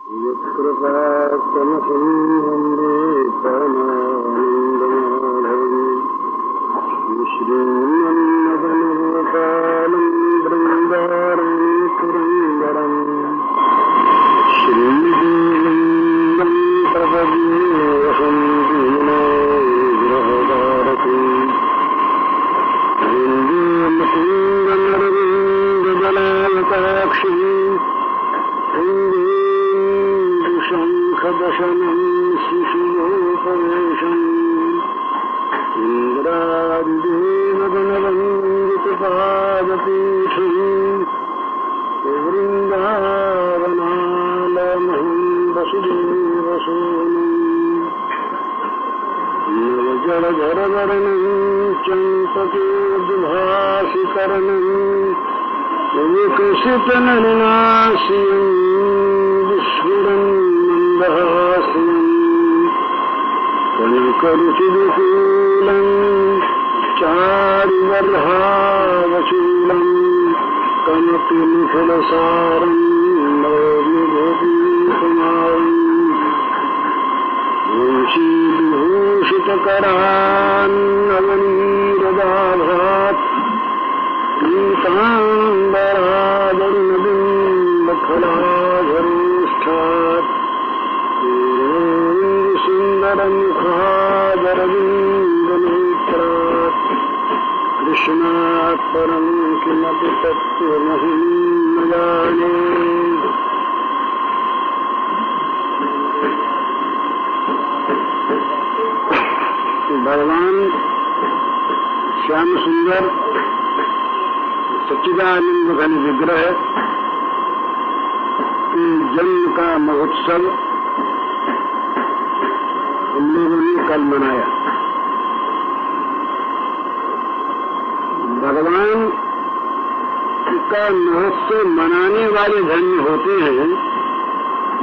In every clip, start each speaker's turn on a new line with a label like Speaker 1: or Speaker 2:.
Speaker 1: यत्कृपात्तमसंवन्दे परमानन्दमाधवम् श्रीमन्मदनिर्वकालं बृन्दारं पुरन्दरम् श्रीदेवं प्रपद्येऽहं दीनो गृहभारती मुकुन्दनरविन्ददलायताक्षी शङ्खदशनं शिशुयोपवेशम् इन्द्रादिदेवगणवन्दितपादपीठम् वृन्दावनालमहं वसुदेवसूनुम् नवजलधरवर्णं चम्पकेन्दुभासिकरणम् विकसितनलिनास्यम् विस्फुरन् मन्दहास्यम् कनकरुचिविपुलम् चारुवर्हावचूलम् कनकनिखिलसारम् नवविभूतिकुमारम् वंशीविभूषितकरान्नवनीरदाभात् पीताम्बरावरुणबिम्बफलाधरोष्ठात् सुन्दरमुखादरविन्दनेत्रात् कृष्णात् परं किमपि तत्त्वमहं न जाने। भगवान श्याम सुंदर सच्चिदानंद घन विग्रह के जन्म का महोत्सव हम लोगों ने कल मनाया। भगवान का महोत्सव मनाने वाले धन्य होते हैं,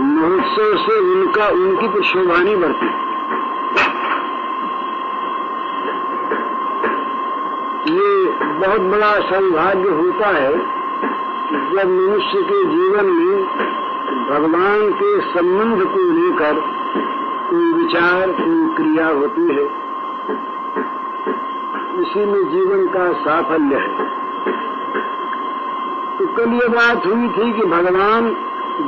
Speaker 1: महोत्सव से उनकी तो शोभा नहीं बढ़ती। ये बहुत बड़ा सौभाग्य होता है जब मनुष्य के जीवन में भगवान के संबंध को लेकर कोई विचार, कोई क्रिया होती है। इसी में जीवन का साफल्य है। तो कल ये बात हुई थी कि भगवान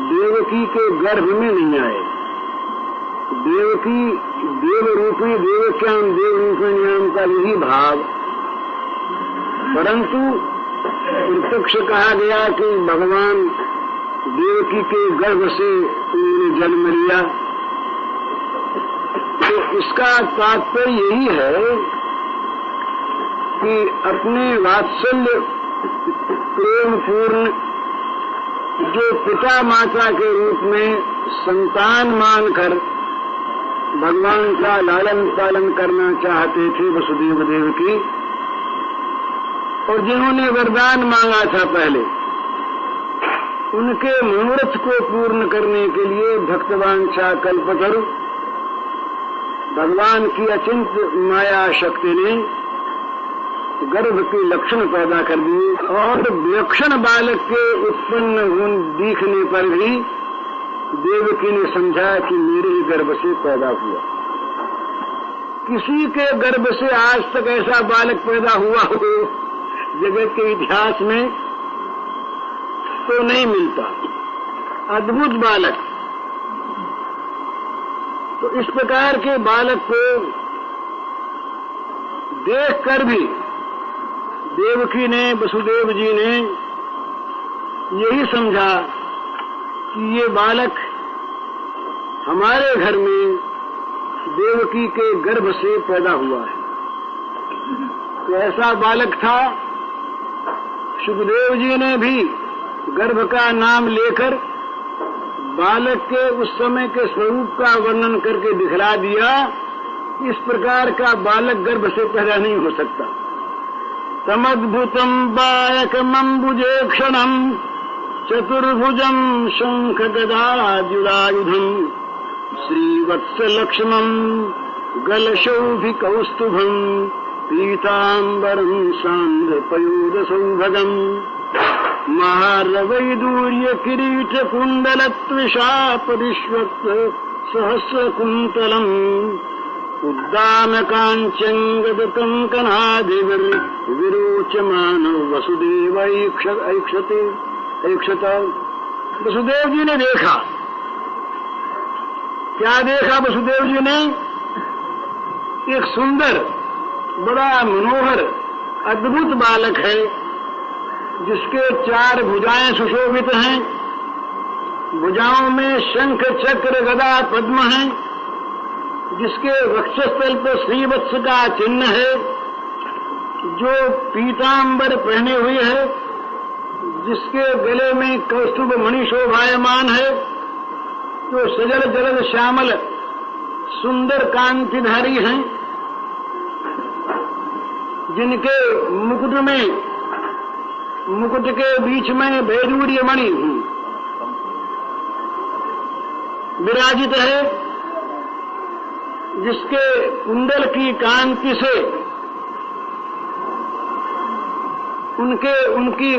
Speaker 1: देवकी के गर्भ में नहीं आए। देवकी देवरूपी देवक्याम देवरूपिण्याम का यही भाव, परंतु प्रत्यक्ष कहा गया कि भगवान देवकी के गर्भ से उन्होंने जन्म लिया। तो इसका तात्पर्य यही है कि अपने वात्सल्य प्रेम पूर्ण जो पिता माता के रूप में संतान मानकर भगवान का लालन पालन करना चाहते थे वसुदेव देवकी, और जिन्होंने वरदान मांगा था पहले, उनके मनोरथ को पूर्ण करने के लिए भक्तवांछा कल्पतरु भगवान की अचिंत माया शक्ति ने गर्भ के लक्षण पैदा कर दिए। और विलक्षण बालक के उत्पन्न दिखने पर भी देवकी ने समझा कि मेरे ही गर्भ से पैदा हुआ। किसी के गर्भ से आज तक ऐसा बालक पैदा हुआ हो जगत के इतिहास में तो नहीं मिलता। अद्भुत बालक। तो इस प्रकार के बालक को देखकर भी देवकी ने, वसुदेव जी ने यही समझा कि ये बालक हमारे घर में देवकी के गर्भ से पैदा हुआ है। तो ऐसा बालक था। सुखदेव जी ने भी गर्भ का नाम लेकर बालक के उस समय के स्वरूप का वर्णन करके दिखला दिया। इस प्रकार का बालक गर्भ से पैदा नहीं हो सकता। तमद्भुतम बालकमंबुजे क्षणम चतुर्भुजम शंख गदाजुरायुधम श्रीवत्सलक्ष्मम गलशौभिकौस्तुभम पीताम्बरं सान्द्रपयोदसौभगम् महारवैदूर्य किरीट कुण्डलत्विषापरिष्वत् सहस्रकुन्तलम् उद्दामकाञ्चङ्गदकङ्कणादिविरोचमानो वसुदेव ऐक्षत। वसुदेव जी ने देखा। क्या देखा वसुदेव जी ने? एक सुंदर, बड़ा मनोहर, अद्भुत बालक है, जिसके 4 भुजाएं सुशोभित हैं। भुजाओं में शंख चक्र गदा पद्म हैं, जिसके वक्षस्थल पर श्रीवत्स का चिन्ह है, जो पीतांबर पहने हुए है, जिसके गले में कौस्तुभ मणि शोभायमान है, जो सजल जलद श्यामल सुंदर कांतिधारी हैं, जिनके मुकुट के बीच में वैडूर्य मणि विराजित है, जिसके कुंडल की कांति से उनकी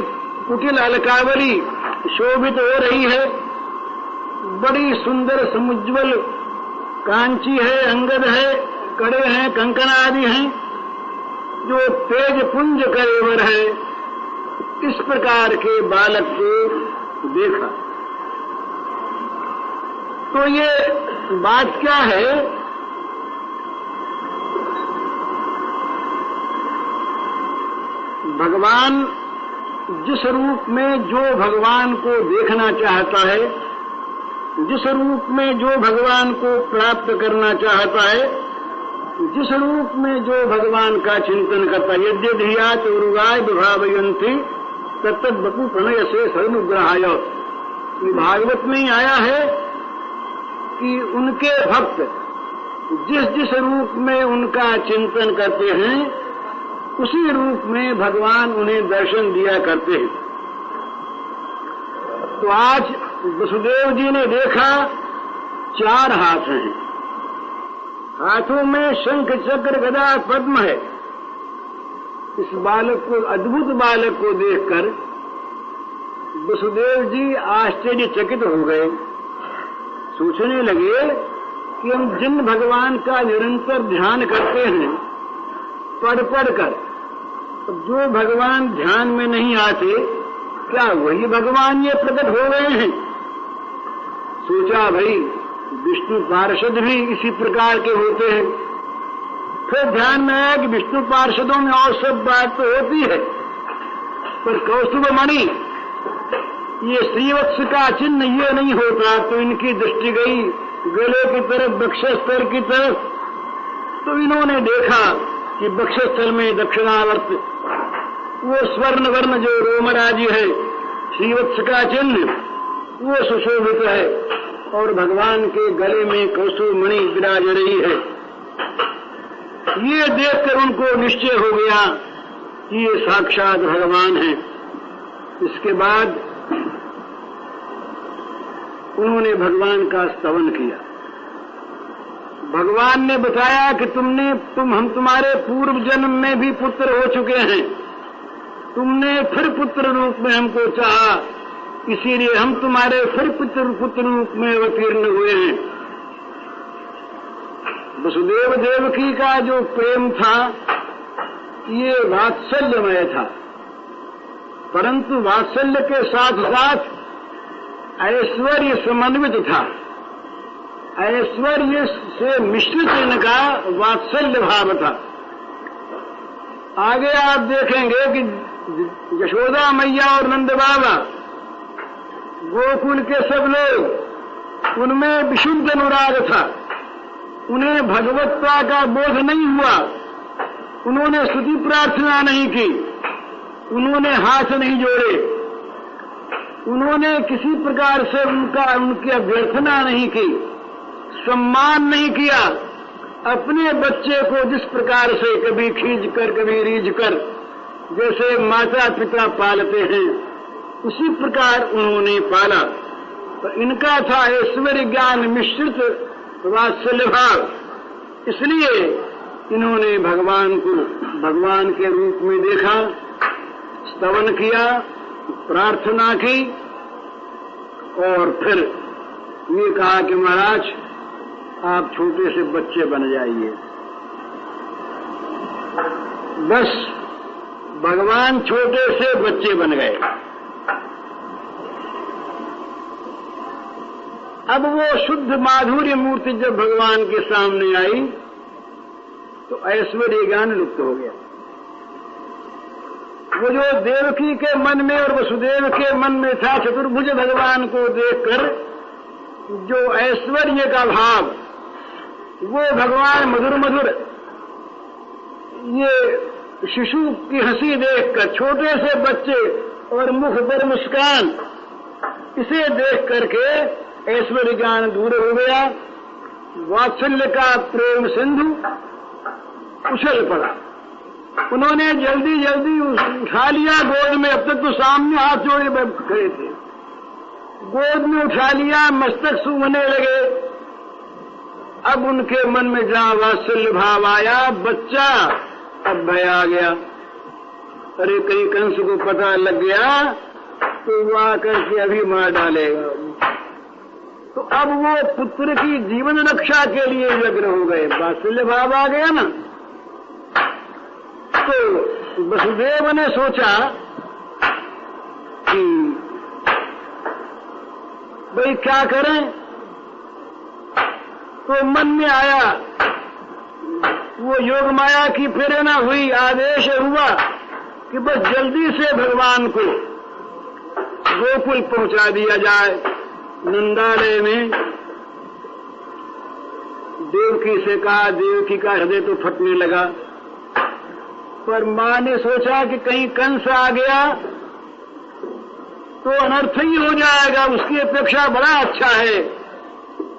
Speaker 1: कुटिल अलकावली शोभित हो रही है। बड़ी सुंदर समुज्वल कांची है, अंगद है, कड़े हैं, कंकण आदि हैं, जो तेज पुंज करेवर है। इस प्रकार के बालक को देखा तो ये बात क्या है? भगवान जिस रूप में जो भगवान को देखना चाहता है, जिस रूप में जो भगवान को प्राप्त करना चाहता है, जिस रूप में जो भगवान का चिंतन करता है, यद्यधियात उरुगाय विभावयन्ति तत्तद बपु प्रणय से शरणुग्रहाय। भागवत में ही आया है कि उनके भक्त जिस जिस रूप में उनका चिंतन करते हैं, उसी रूप में भगवान उन्हें दर्शन दिया करते हैं। तो आज वसुदेव जी ने देखा 4 हाथ हैं, हाथों में शंख चक्र गदा पद्म है। इस बालक को, अद्भुत बालक को देखकर वसुदेव जी आश्चर्यचकित हो गए। सोचने लगे कि हम जिन भगवान का निरंतर ध्यान करते हैं पढ़ कर, जो भगवान ध्यान में नहीं आते, क्या वही भगवान ये प्रकट हो गए हैं? सोचा भाई विष्णु पार्षद भी इसी प्रकार के होते हैं। फिर ध्यान में आया कि विष्णु पार्षदों में और सब बात तो होती है, पर कौस्तुभ मणि, ये श्रीवत्स का चिन्ह ये नहीं होता। तो इनकी दृष्टि गई गले की तरफ, वक्षस्थल की तरफ। तो इन्होंने देखा कि वक्षस्थल में दक्षिणावर्त वो स्वर्ण वर्ण जो रोमराजी है, श्रीवत्स का चिन्ह, वो सुशोभित है, और भगवान के गले में कौस्तुभ मणि विराज रही है। ये देखकर उनको निश्चय हो गया कि ये साक्षात भगवान हैं। इसके बाद उन्होंने भगवान का स्तवन किया। भगवान ने बताया कि हम तुम्हारे पूर्व जन्म में भी पुत्र हो चुके हैं, तुमने फिर पुत्र रूप में हमको चाहा, इसीलिए हम तुम्हारे फिर पुत्र रूप में अवतीर्ण हुए हैं। वसुदेव देवकी का जो प्रेम था ये वात्सल्यमय था, परंतु वात्सल्य के साथ साथ ऐश्वर्य समन्वित था। ऐश्वर्य से मिश्रित इनका वात्सल्य भाव था। आगे आप देखेंगे कि यशोदा मैया और नंद बाबा, गोकुल के सब लोग, उनमें विशुद्ध अनुराग था। उन्हें भगवत्ता का बोध नहीं हुआ, उन्होंने स्तुति प्रार्थना नहीं की, उन्होंने हाथ नहीं जोड़े, उन्होंने किसी प्रकार से उनकी अभ्यर्थना नहीं की, सम्मान नहीं किया। अपने बच्चे को जिस प्रकार से कभी खींच कर कभी रीझ कर जैसे माता पिता पालते हैं, उसी प्रकार उन्होंने पाला। तो इनका था ऐश्वर्य ज्ञान मिश्रित वात्सल्य भाव। इसलिए इन्होंने भगवान को भगवान के रूप में देखा, स्तवन किया प्रार्थना की और फिर ये कहा कि महाराज आप छोटे से बच्चे बन जाइए। बस भगवान छोटे से बच्चे बन गए। अब वो शुद्ध माधुर्य मूर्ति जब भगवान के सामने आई तो ऐश्वर्य ज्ञान लुप्त हो गया। वो जो देवकी के मन में और वसुदेव के मन में था, चतुर्भुज भगवान को देखकर जो ऐश्वर्य का भाव, वो भगवान मधुर मधुर ये शिशु की हंसी देखकर, छोटे से बच्चे और मुख पर मुस्कान, इसे देख करके ऐश्वर्य ज्ञान दूर हो गया। वात्सल्य का प्रेम सिंधु उछल पड़ा। उन्होंने जल्दी जल्दी उठा लिया गोद में। अब तक तो सामने हाथ जोड़े खड़े थे, गोद में उठा लिया, मस्तक सूंघने लगे। अब उनके मन में जहां वात्सल्य भाव आया, बच्चा, अब भय आ गया। अरे कहीं कंस को पता लग गया तो वो आकर के अभी मार डालेगा। तो अब वो पुत्र की जीवन रक्षा के लिए व्यग्र हो गए। वात्सल्य भाव आ गया ना। तो वसुदेव ने सोचा कि भाई क्या करें। तो मन में आया, वो योग माया की प्रेरणा हुई, आदेश हुआ कि बस जल्दी से भगवान को गोकुल पहुंचा दिया जाए। नंदालय में देवकी से कहा, देवकी का हृदय तो फटने लगा। पर मां ने सोचा कि कहीं कंस आ गया तो अनर्थ ही हो जाएगा। उसकी अपेक्षा बड़ा अच्छा है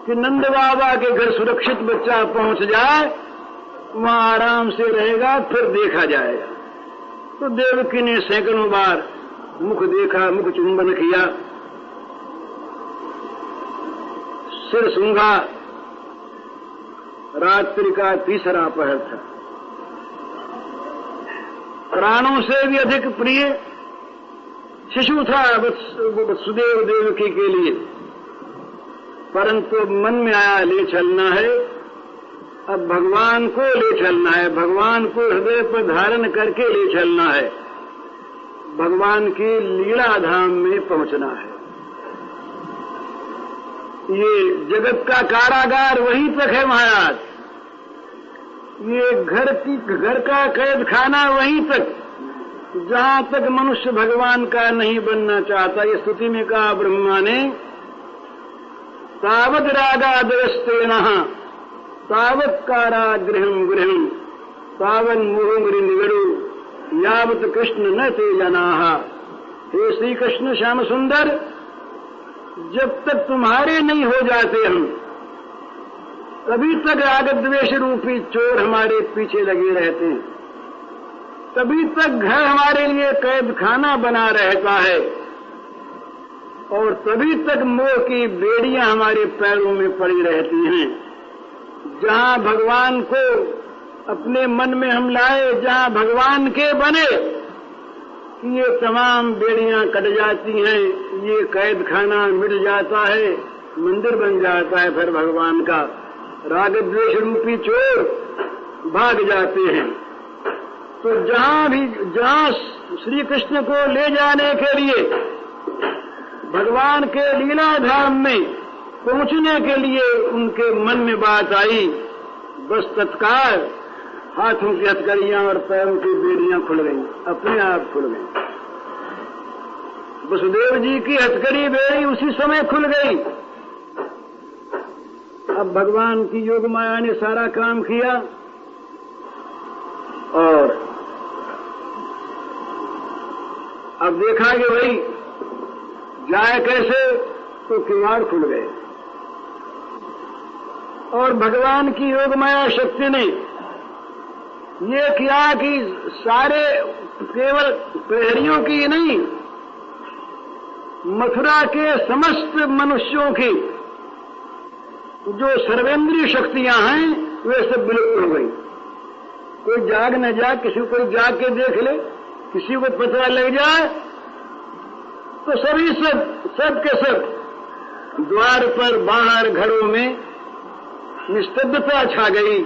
Speaker 1: कि नंद बाबा के घर सुरक्षित बच्चा पहुंच जाए, वहां आराम से रहेगा, फिर देखा जाएगा। तो देवकी ने सैकड़ों बार मुख देखा, मुख चुंबन किया, सिर सूंघा। रात्रि का तीसरा पहर था। प्राणों से भी अधिक प्रिय शिशु था वसुदेव देवकी के लिए। परंतु मन में आया ले चलना है, अब भगवान को ले चलना है, भगवान को हृदय पर धारण करके ले चलना है, भगवान की लीला धाम में पहुंचना है। ये जगत का कारागार वहीं तक है महाराज। ये घर का कैद खाना वहीं तक, जहां तक मनुष्य भगवान का नहीं बनना चाहता। ये स्तुति में कहा ब्रह्मा ने, तावत रागादस्तेनः तावत कारागृहं गृहं तावन मोहंगरी निगड़ो यावत कृष्ण न ते जनाः। हे श्री कृष्ण श्याम सुंदर, जब तक तुम्हारे नहीं हो जाते हम, तभी तक राग द्वेष रूपी चोर हमारे पीछे लगे रहते हैं, तभी तक घर हमारे लिए कैद खाना बना रहता है, और तभी तक मोह की बेड़ियां हमारे पैरों में पड़ी रहती हैं। जहां भगवान को अपने मन में हम लाए, जहां भगवान के बने, ये तमाम बेड़ियां कट जाती हैं, ये कैद खाना मिट जाता है, मंदिर बन जाता है। फिर भगवान का राग द्वेष रूपी चोर भाग जाते हैं। तो जहां श्री कृष्ण को ले जाने के लिए, भगवान के लीला धाम में पहुंचने के लिए उनके मन में बात आई, बस तत्काल हाथों की हथकड़ियां और पैरों की बेड़ियां खुल गई, अपने आप खुल गई। वसुदेव जी की हथकड़ी बेड़ी उसी समय खुल गई। अब भगवान की योग माया ने सारा काम किया और अब देखा कि भाई जाए कैसे, तो किवाड़ खुल गए। और भगवान की योग माया शक्ति ने ये किया कि सारे केवल प्रहरियों की नहीं, मथुरा के समस्त मनुष्यों की जो सर्वेंद्रीय शक्तियां हैं वे सब विलुप्त हो गई। कोई जाग न जाए, किसी को कोई जाग के देख ले, किसी को पता लग जाए तो सभी सब के सब द्वार पर बाहर घरों में निस्तब्धता छा गई।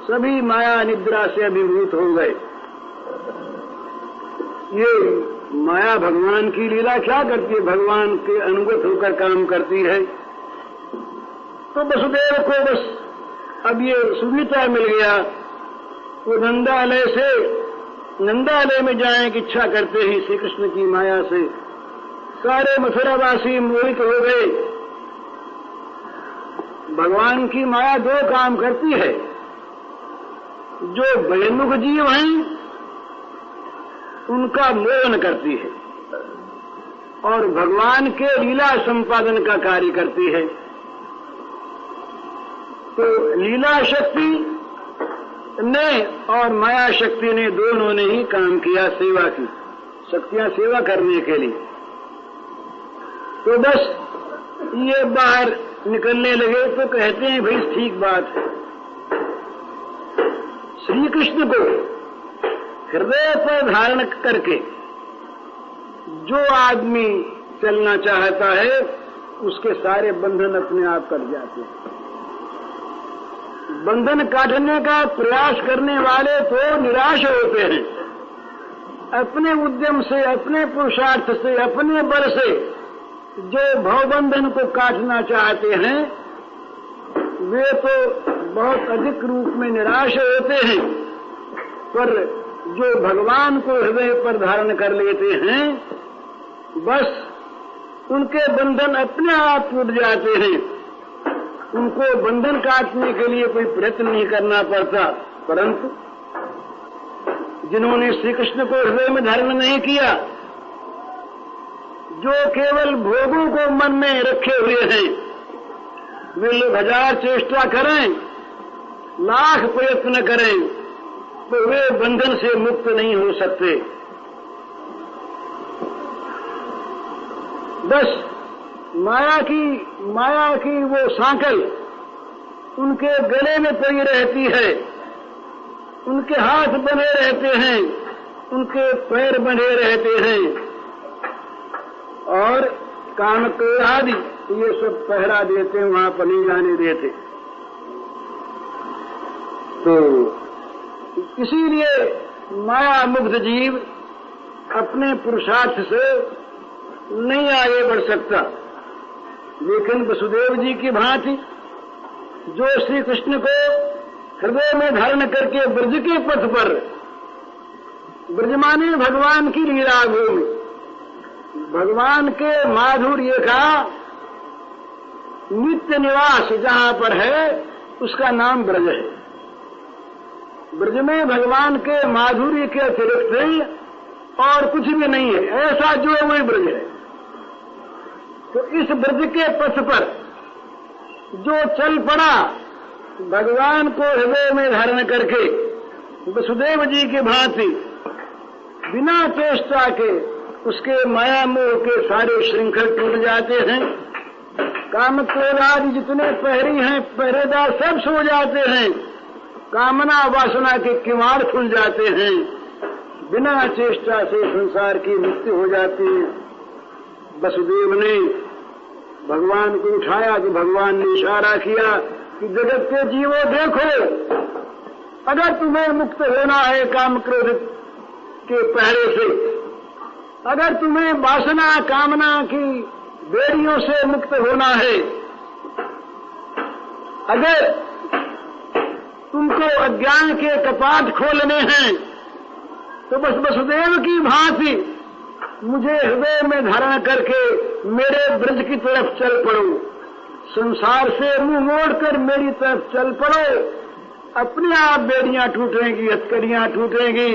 Speaker 1: सभी माया निद्रा से अभिभूत हो गए। ये माया भगवान की लीला क्या करती है? भगवान के अनुगत होकर काम करती है। तो वसुदेव को बस अब ये सुविधा मिल गया। वो नंदालय में जाने की इच्छा करते ही श्री कृष्ण की माया से सारे मथुरावासी मोहित हो गए। भगवान की माया दो काम करती है। जो बहिर्मुख जीव हैं उनका मोहन करती है और भगवान के लीला संपादन का कार्य करती है। तो लीला शक्ति ने और माया शक्ति ने दोनों ने ही काम किया, सेवा की। शक्तियां सेवा करने के लिए। तो बस ये बाहर निकलने लगे तो कहते हैं भाई ठीक बात है। श्री कृष्ण को हृदय पर धारण करके जो आदमी चलना चाहता है उसके सारे बंधन अपने आप कट जाते हैं। बंधन काटने का प्रयास करने वाले तो निराश होते हैं। अपने उद्यम से, अपने पुरुषार्थ से, अपने बल से जो भवबंधन को काटना चाहते हैं वे तो बहुत अधिक रूप में निराश होते हैं। पर जो भगवान को हृदय पर धारण कर लेते हैं बस उनके बंधन अपने आप टूट जाते हैं। उनको बंधन काटने के लिए कोई प्रयत्न नहीं करना पड़ता। परंतु जिन्होंने श्री कृष्ण को हृदय में धारण नहीं किया, जो केवल भोगों को मन में रखे हुए हैं, वे लोग 1000 चेष्टा करें, लाख प्रयत्न करें तो वे बंधन से मुक्त नहीं हो सकते। बस माया की वो सांकल उनके गले में पड़ी रहती है, उनके हाथ बंधे रहते हैं, उनके पैर बंधे रहते हैं और कान को आदि ये सब पहरा देते, वहां पर नहीं जाने देते। तो इसीलिए माया मुग्ध जीव अपने पुरुषार्थ से नहीं आगे बढ़ सकता। लेकिन वसुदेव जी की भांति जो श्री कृष्ण को हृदय में धारण करके ब्रज के पथ पर, ब्रज माने भगवान की लीला भूमि, भगवान के माधुर्य का नित्य निवास जहां पर है उसका नाम ब्रज है। ब्रज में भगवान के माधुर्य के अतिरिक्त और कुछ भी नहीं है, ऐसा जो वही ब्रज है। तो इस ब्रज के पथ पर जो चल पड़ा भगवान को हृदय में धारण करके वसुदेव जी की भांति बिना चेष्टा के उसके माया मोह के सारे श्रृंखल टूट जाते हैं। काम क्रोध आदि जितने पहरी हैं, पहरेदार सब सो जाते हैं। कामना वासना के किवाड़ खुल जाते हैं। बिना चेष्टा से संसार की मुक्ति हो जाती है। वसुदेव ने भगवान को उठाया तो भगवान ने इशारा किया कि जगत के जीवों देखो, अगर तुम्हें मुक्त होना है काम क्रोध के पहरे से, अगर तुम्हें वासना कामना की बेड़ियों से मुक्त होना है, अगर तुमको अज्ञान के कपाट खोलने हैं तो बस वसुदेव की भांति मुझे हृदय में धारण करके मेरे ब्रज की तरफ चल पड़ो। संसार से मुंह मोड़कर मेरी तरफ चल पड़ो। अपने आप बेड़ियां टूटेंगी, हथकड़ियां टूटेंगी,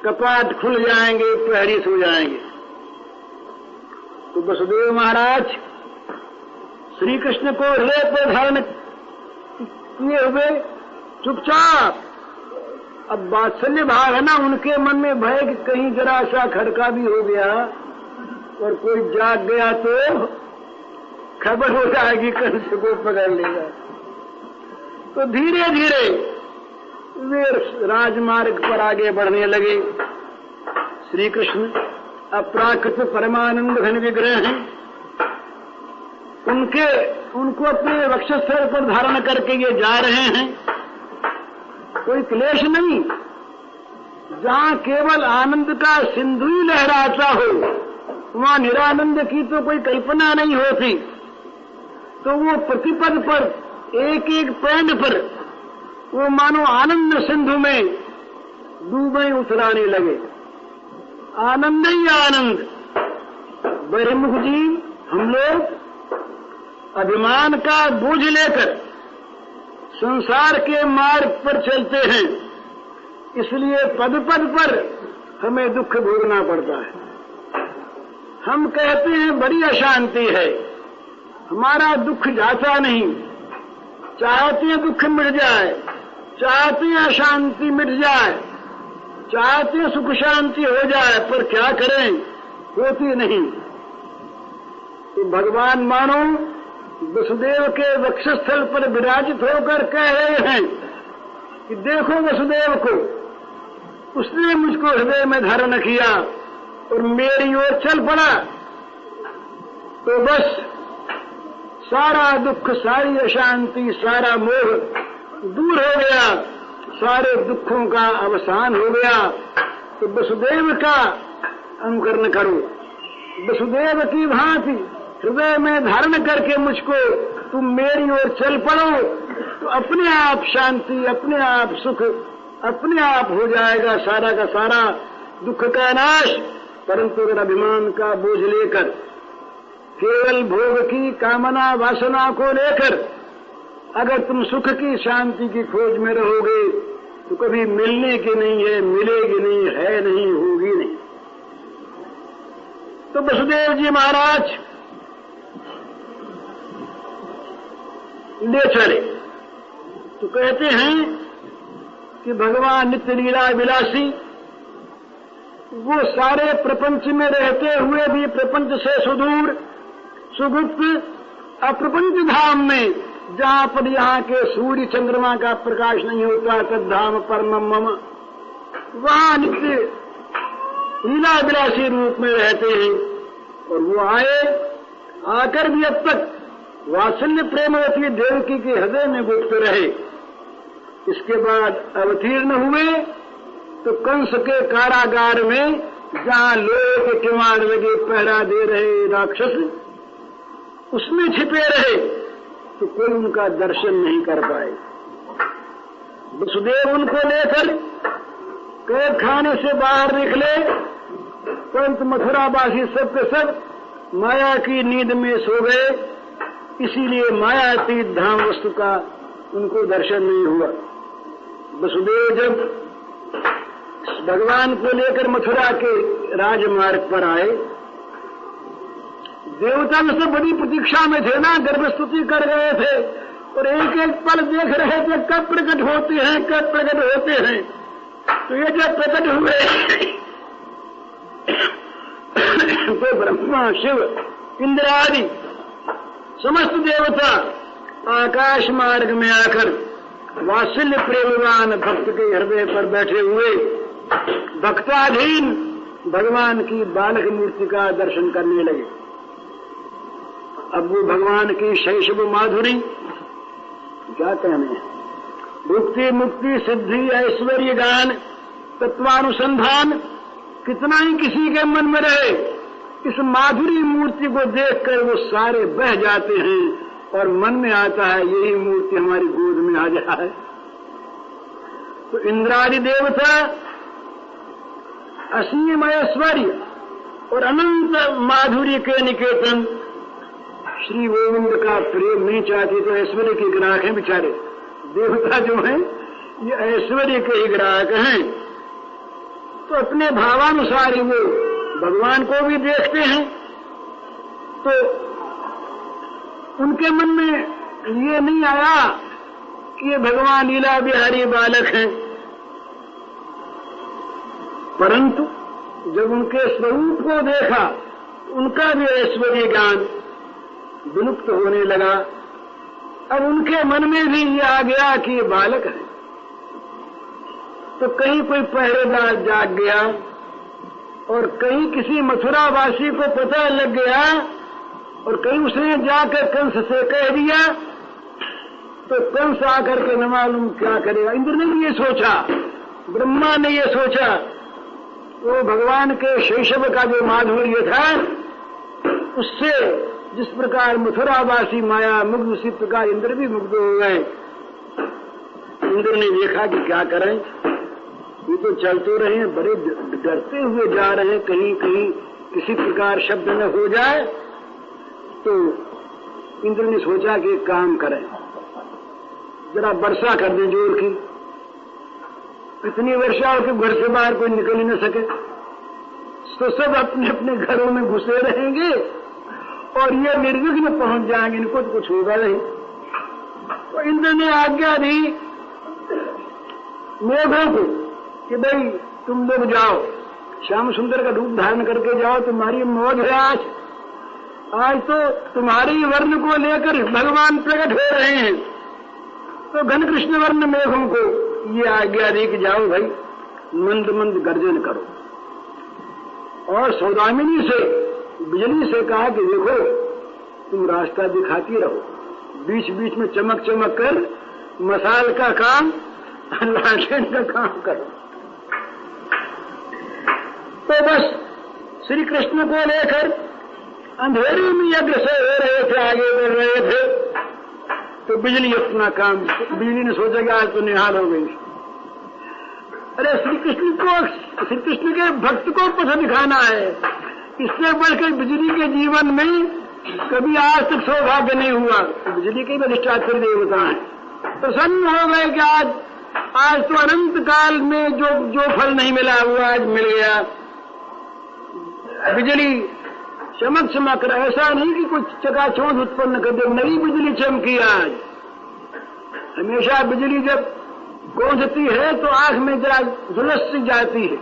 Speaker 1: कपाट खुल जाएंगे, प्रहरी सो जाएंगे। तो वसुदेव महाराज श्री कृष्ण को हृदय पर धारण किए हुए चुपचाप, अब वात्सल्य भाव है ना उनके मन में भय कि कहीं जरा सा खड़का भी हो गया और कोई जाग गया तो खबर हो जाएगी, कंस को पकड़ लेगा। तो धीरे धीरे वे राजमार्ग पर आगे बढ़ने लगे। श्री कृष्ण अपराकृत परमानंद घन विग्रह हैं, उनको अपने वक्षस्थल पर धारण करके ये जा रहे हैं। कोई क्लेश नहीं, जहां केवल आनंद का सिंधु ही लहराता हो, वहां निरानंद की तो कोई कल्पना नहीं होती। तो वो प्रतिपद पर एक एक पैंड पर वो मानो आनंद सिंधु में डूबे उतराने लगे। आनंद ही आनंद। बहिर्मुख जी, हम लोग अभिमान का बोझ लेकर संसार के मार्ग पर चलते हैं, इसलिए पद पद पर हमें दुख भोगना पड़ता है। हम कहते हैं बड़ी अशांति है, हमारा दुख जाता नहीं। चाहते हैं दुख मिट जाए, चाहते हैं अशांति मिट जाए, चाहते हैं सुख शांति हो जाए, पर क्या करें, होती नहीं। तो भगवान मानो वसुदेव के वक्षस्थल पर विराजित होकर कह रहे हैं कि देखो वसुदेव को, उसने मुझको हृदय में धारण किया और मेरी ओर चल पड़ा, तो बस सारा दुख, सारी अशांति, सारा मोह दूर हो गया, सारे दुखों का अवसान हो गया। तो वसुदेव का अनुकरण करो, वसुदेव की भांति हृदय में धारण करके मुझको तुम मेरी ओर चल पड़ो, तो अपने आप शांति, अपने आप सुख, अपने आप हो जाएगा सारा का सारा दुख का नाश। परंतु अगर अभिमान का बोझ लेकर, केवल भोग की कामना वासना को लेकर अगर तुम सुख की, शांति की खोज में रहोगे, तो कभी मिलने की नहीं है, मिलेगी नहीं, है नहीं, होगी नहीं। तो वसुदेव जी महाराज ले चले। तो कहते हैं कि भगवान नित्य लीला विलासी, वो सारे प्रपंच में रहते हुए भी प्रपंच से सुदूर, सुगुप्त अप्रपंच धाम में, जहां पर यहाँ के सूर्य चंद्रमा का प्रकाश नहीं होता, तद्धाम परमम मम, वहां नित्य लीला विलासी रूप में रहते हैं। और वो आए, आकर भी अब तक वात्सल्य प्रेमवती देवकी के हृदय में गुप्त रहे। इसके बाद अवतीर्ण हुए तो कंस के कारागार में, जहां लोहे के किवाड़ लगे पहरा दे रहे राक्षस, उसमें छिपे रहे, तो कोई उनका दर्शन नहीं कर पाए। वसुदेव उनको लेकर कैद खाने से बाहर निकले, परंतु मथुरावासी सब के सब माया की नींद में सो गए, इसीलिए मायातीत धाम वस्तु का उनको दर्शन नहीं हुआ। वसुदेव जब भगवान को लेकर मथुरा के राजमार्ग पर आए, देवता में सब बड़ी प्रतीक्षा में थे ना, गर्भस्तुति कर रहे थे और एक एक पल देख रहे थे कब प्रकट होते हैं, कब प्रकट होते हैं। तो ये जब प्रकट हुए तो ब्रह्मा, शिव, इंद्र आदि समस्त देवता आकाश मार्ग में आकर वात्सल्य प्रेमवान भक्त के हृदय पर बैठे हुए भक्ताधीन भगवान की बालक मूर्ति का दर्शन करने लगे। अब वो भगवान की शैशव माधुरी क्या कहने हैं, भुक्ति मुक्ति सिद्धि ऐश्वर्य गान तत्वानुसंधान कितना ही किसी के मन में रहे, इस माधुरी मूर्ति को देखकर वो सारे बह जाते हैं और मन में आता है यही मूर्ति हमारी गोद में आ जाए। तो इंद्रादि देवता असीम ऐश्वर्य और अनंत माधुरी के निकेतन श्री गोविंद का प्रेम नहीं चाहते, तो ऐश्वर्य के ग्राहक हैं बेचारे। देवता जो हैं ये ऐश्वर्य के ही ग्राहक हैं, तो अपने भावानुसार ही वो भगवान को भी देखते हैं। तो उनके मन में ये नहीं आया कि ये भगवान लीला बिहारी बालक हैं, परंतु जब उनके स्वरूप को देखा, उनका भी ऐश्वर्य ज्ञान विलुप्त होने लगा। अब उनके मन में भी ये आ गया कि ये बालक है। तो कहीं कोई पहरेदार जाग गया और कहीं किसी मथुरावासी को पता लग गया और कहीं उसने जाकर कंस से कह दिया तो कंस आकर के न मालूम क्या करेगा। इंद्र ने भी ये सोचा, ब्रह्मा ने ये सोचा, वो भगवान के शैशव का जो माधुर्य था उससे जिस प्रकार मथुरावासी माया मुग्ध, उसी प्रकार इंद्र भी मुग्ध हो गए। इंद्र ने देखा कि क्या करें, ये तो चल तो रहे हैं, बड़े डरते हुए जा रहे हैं, कहीं कहीं किसी प्रकार शब्द न हो जाए। तो इंद्र ने सोचा कि एक काम करें, जरा वर्षा कर दें जोर की। इतनी वर्षा हो कि घर से बाहर कोई निकल ही न सके, तो सब अपने अपने घरों में घुसे रहेंगे और ये निर्विघ्न पहुंच जाएंगे, इनको तो कुछ होगा नहीं। तो इंद्र ने आज्ञा दी मेघों को कि भाई तुम लोग जाओ, श्याम सुंदर का रूप धारण करके जाओ, तुम्हारी मौज है आज तो तुम्हारी वर्ण को लेकर भगवान प्रकट हो रहे हैं। तो घन कृष्ण वर्ण मेघों को ये आज्ञा दी कि जाओ भाई मंद मंद गर्जन करो। और सौदामिनी से, बिजली से कहा कि देखो तुम रास्ता दिखाती रहो, बीच बीच में चमक चमक कर मसाल का काम, लालटेन का काम करो। तो बस श्री कृष्ण को लेकर अंधेरे में यज्ञ से हो रहे थे, आगे बढ़ रहे थे। तो बिजली अपना काम, बिजली ने सोचा कि आज तो निहाल हो गई। अरे श्री कृष्ण के भक्त को पथ दिखाना है, इससे बढ़कर बिजली के जीवन में कभी आज तक सौभाग्य नहीं हुआ। बिजली के भी अधिष्ठात्री देवता है, प्रसन्न हो गए कि आज तो अनंत काल में जो फल नहीं मिला हुआ आज मिल गया। बिजली चमक चमक रहा, ऐसा नहीं कि कुछ चकाचौंध उत्पन्न कर दे, नई बिजली चमकी आज। हमेशा बिजली जब गूंजती है तो आंख में जरा झुलस सी जाती है,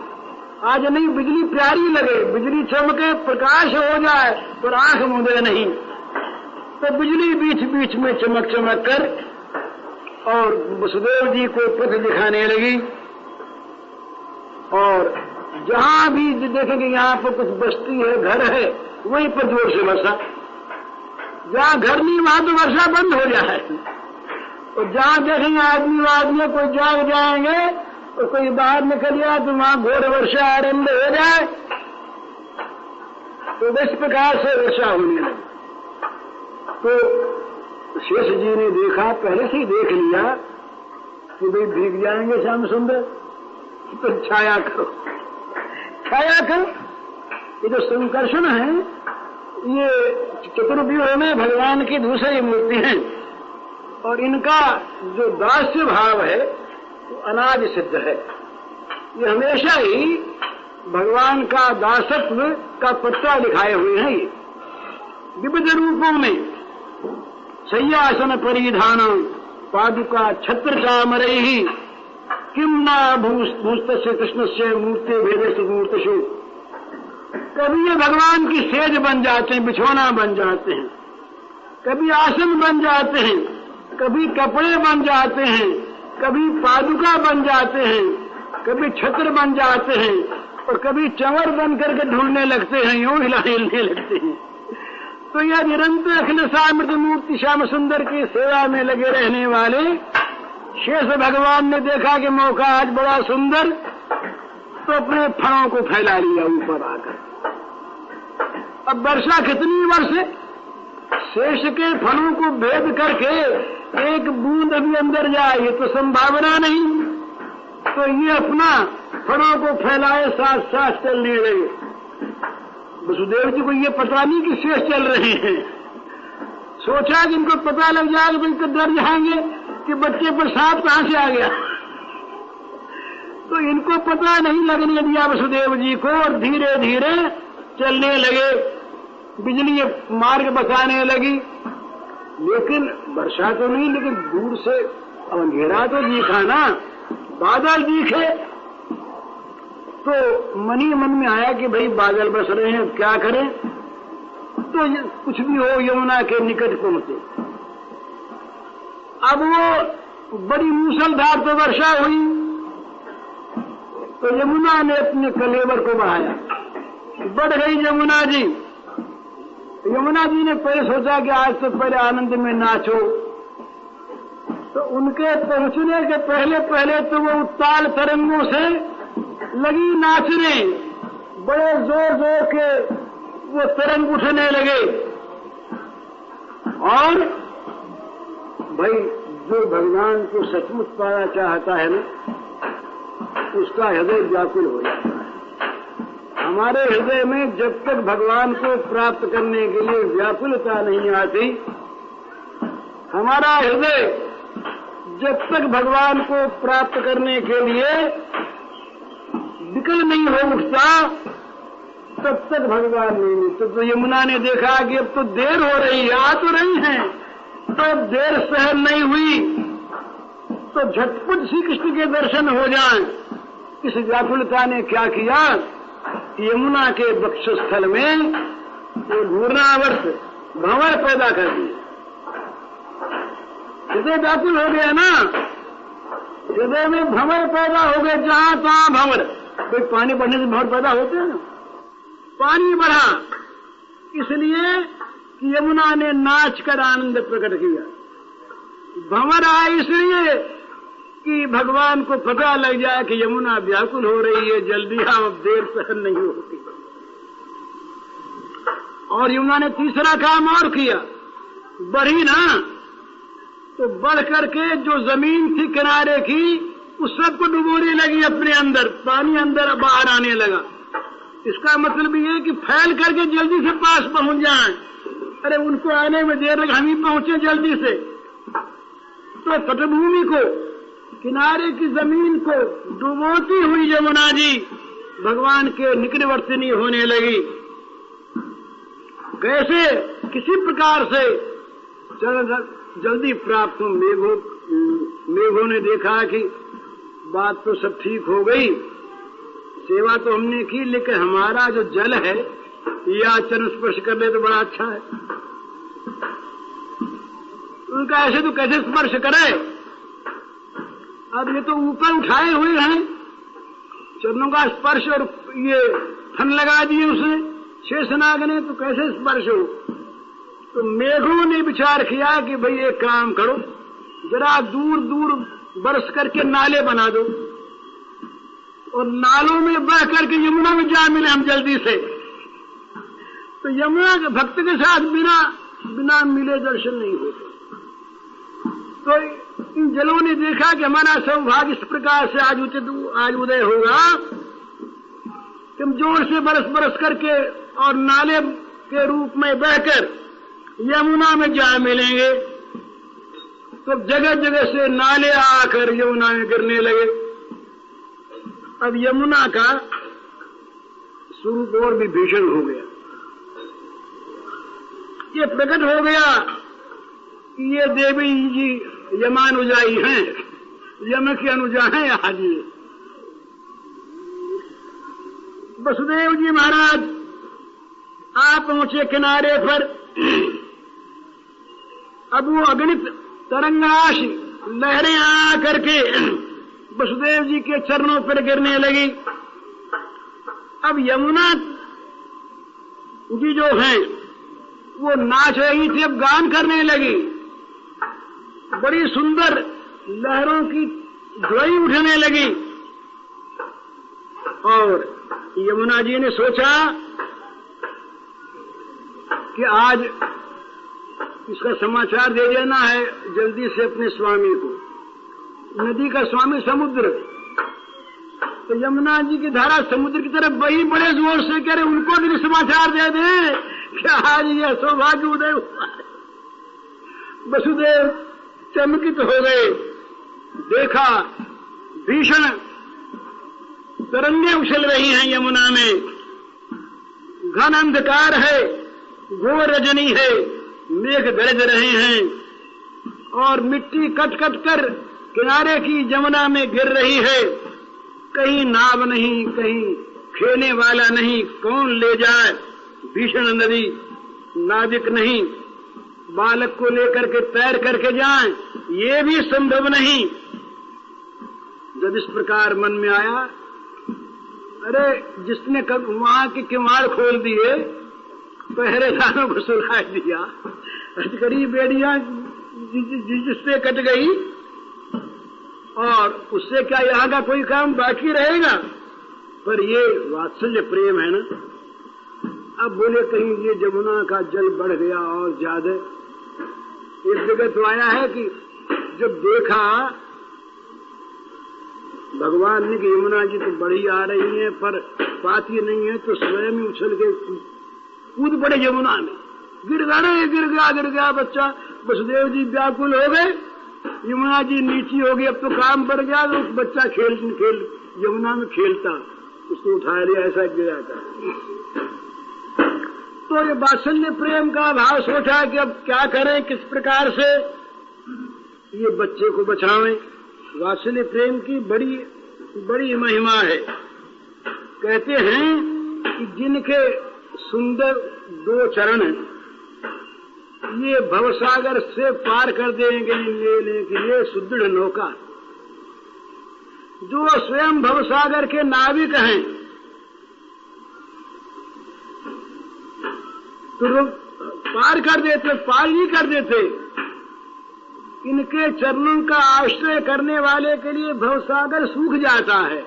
Speaker 1: आज नहीं, बिजली प्यारी लगे, बिजली चमके, प्रकाश हो जाए पर आंख मूंदे नहीं। तो बिजली बीच बीच में चमक चमक कर और वसुदेव जी को पथ दिखाने लगी। और जहां भी देखेंगे यहाँ पर कुछ बस्ती है, घर है, वहीं पर जोर से वर्षा। जहां घर नहीं वहां तो वर्षा बंद हो जाए, और जहां देखेंगे आदमी कोई जाग जाएंगे और कोई बाहर निकल जाए तो वहां घोर वर्षा आरंभ हो जाए। तो इस प्रकार से वर्षा होने लगी। तो शेष जी ने देखा, पहले से ही देख लिया कि भाई भीग जाएंगे श्याम सुंदर, तो छाया करो। ये जो संकर्षण है, ये चतुर्व्यूह में भगवान की दूसरी मूर्ति है और इनका जो दास्य भाव है वो अनादि सिद्ध है। ये हमेशा ही भगवान का दासत्व का पत्ता लिखाए हुए हैं। ये विविध रूपों में शय्यासन परिधान पादुका छत्र चामरैहि किम न भूस्तस्य कृष्णस्य मूर्ते भेदेषु मूर्तिषु। कभी ये भगवान की सेज बन जाते हैं, बिछौना बन जाते हैं, कभी आसन बन जाते हैं, कभी कपड़े बन जाते हैं, कभी पादुका बन जाते हैं, कभी छत्र बन जाते हैं और कभी चंवर बन करके ढूंढने लगते हैं, यूं हिलने लगते हैं। तो यह निरंतर अखिल सामर्थ मूर्ति श्याम सुंदर की सेवा में लगे रहने वाले शेष भगवान ने देखा कि मौका आज बड़ा सुंदर, तो अपने फणों को फैला लिया ऊपर आकर। अब वर्षा कितनी वर्षे, शेष के फणों को भेद करके एक बूंद भी अंदर जाए ये तो संभावना नहीं। तो ये अपना फणों को फैलाए, साथ साथ चलने लगे। वसुदेव जी को ये पता नहीं कि शेष चल रहे हैं। सोचा कि इनको पता लग जाएगा तो इनको डर जाएंगे कि बच्चे पर सांप कहां से आ गया। तो इनको पता नहीं लगने दिया वसुदेव जी को और धीरे धीरे चलने लगे। बिजली मार्ग बताने लगी, लेकिन वर्षा तो नहीं, लेकिन दूर से अंधेरा तो दिखा ना, बादल दिखे। तो मन ही मन में आया कि भाई बादल बस रहे हैं, क्या करें। तो कुछ भी हो, यमुना के निकट पहुंचे। अब वो बड़ी मूसलधार तो वर्षा हुई, तो यमुना ने अपने कलेवर को बढ़ाया बढ़ गई यमुना जी। यमुना जी ने पहले सोचा कि आज तो पहले आनंद में नाचो, तो उनके पहुंचने के पहले पहले तो वो उत्ताल तरंगों से लगी नाचने, बड़े जोर जोर के वो तरंग उठने लगे। और भाई जो भगवान को सचमुच पाना चाहता है ना, उसका हृदय व्याकुल हो जाता है। हमारे हृदय में जब तक भगवान को प्राप्त करने के लिए व्याकुलता नहीं आती, हमारा हृदय जब तक भगवान को प्राप्त करने के लिए विकल नहीं हो उठता, तब तक भगवान नहीं मिलते। तो यमुना ने देखा कि अब तो देर हो रही है, आ तो रही है, तो अब देर सहन नहीं हुई, तो झटपट श्री कृष्ण के दर्शन हो जाएं। इस व्याकुलता ने क्या किया, यमुना के वक्षस्थल में घूर्णावर्त भंवर पैदा कर दिया। हृदय व्याकुल हो गया ना, हृदय में भंवर पैदा हो गए, जहां तहां भंवर। कोई पानी बढ़ने से भंवर पैदा होते हैं ना, पानी बढ़ा इसलिए कि यमुना ने नाच कर आनंद प्रकट किया। भंवर आया इसलिए कि भगवान को पता लग जाए कि यमुना व्याकुल हो रही है, जल्दी आओ, अब देर सहन नहीं होती। और यमुना ने तीसरा काम और किया, बढ़ी ना, तो बढ़ करके जो जमीन थी किनारे की, उस सबको डुबोने लगी अपने अंदर, पानी अंदर बाहर आने लगा। इसका मतलब ये कि फैल करके जल्दी से पास पहुंच जाएं। अरे उनको आने में देर लगा, हम ही पहुंचे जल्दी से। तो तटभूमि को, किनारे की जमीन को डुबोती हुई यमुना जी भगवान के निकटवर्तिनी होने लगी। कैसे, किसी प्रकार से जल्दी प्राप्त हो। मेघों ने देखा कि बात तो सब ठीक हो गई, सेवा तो हमने की, लेकिन हमारा जो जल है या चरण स्पर्श कर ले तो बड़ा अच्छा है। उनका ऐसे तो कैसे स्पर्श करे, अब ये तो ऊपर उठाए हुए हैं, चरणों का स्पर्श और ये फन लगा दिए उसे शेषनाग ने, तो कैसे स्पर्श हो। तो मेघों ने विचार किया कि भाई एक काम करो, जरा दूर दूर बरस करके नाले बना दो और नालों में बह करके यमुना में जा मिले हम जल्दी से। तो यमुना के भक्त के साथ बिना मिले दर्शन नहीं होते। तो इन जलों ने देखा कि हमारा सौभाग्य इस प्रकार से आज उदय होगा कि हम जोर से बरस बरस करके और नाले के रूप में बहकर यमुना में जा मिलेंगे। तो जगह जगह से नाले आकर यमुना में गिरने लगे। अब यमुना का स्वरूप और भी भीषण हो गया। ये प्रकट हो गया कि ये देवी जी यमानुजाई हैं, यम की अनुजा हैं आज ये। वसुदेव जी महाराज आप पहुंचे किनारे पर, अब वो अगणित तरंगराशि लहरें आ करके वसुदेव जी के चरणों पर गिरने लगी। अब यमुना जी जो हैं वो नाच रही थी, अब गान करने लगी। बड़ी सुंदर लहरों की ध्वनि उठने लगी। और यमुना जी ने सोचा कि आज इसका समाचार दे देना है जल्दी से अपने स्वामी को। नदी का स्वामी समुद्र, तो यमुना जी की धारा समुद्र की तरफ बही, बड़े जोर से कह रहे उनको भी समाचार दे दे कि आज यह सौभाग्य उदय हुआ है। वसुदेव चमकित हो गए, देखा भीषण तरंगें उछल रही हैं यमुना में, घन अंधकार है, घोर रजनी है, मेघ गरज रहे हैं और मिट्टी कट कट कर किनारे की यमुना में गिर रही है। कहीं नाव नहीं, कहीं खेने वाला नहीं, कौन ले जाए। भीषण नदी, नाविक नहीं, बालक को लेकर के तैर करके जाएं, ये भी संभव नहीं। जब इस प्रकार मन में आया, अरे जिसने वहां के किवाड़ खोल दिए, पहरेदारों को सुला दिया, अजगरी बेड़ियां जिससे कट गई, और उससे क्या यहाँ का कोई काम बाकी रहेगा? पर ये वात्सल्य प्रेम है ना। अब बोले कहीं ये जमुना का जल बढ़ गया और ज्यादा। एक जगह तो आया है कि जब देखा भगवान ने कि यमुना जी तो बड़ी आ रही है पर पाती नहीं है, तो स्वयं ही उछल के कूद पड़े यमुना में। गिर गया बच्चा। वसुदेव जी व्याकुल हो गए, यमुना जी नीची हो गई, अब तो काम बढ़ गया। तो बच्चा खेल यमुना में खेलता, उसको उठा लिया, ऐसा गिरा था। तो ये वात्सल्य प्रेम का भाव सोचा कि अब क्या करें, किस प्रकार से ये बच्चे को बचावें। वात्सल्य प्रेम की बड़ी बड़ी महिमा है। कहते हैं कि जिनके सुंदर दो चरण ये भवसागर से पार कर देंगे लेने के लिए सुदृढ़ नौका। जो स्वयं भवसागर के नाविक हैं, तो पार कर देते, पार नहीं कर देते। इनके चरणों का आश्रय करने वाले के लिए भवसागर सूख जाता है।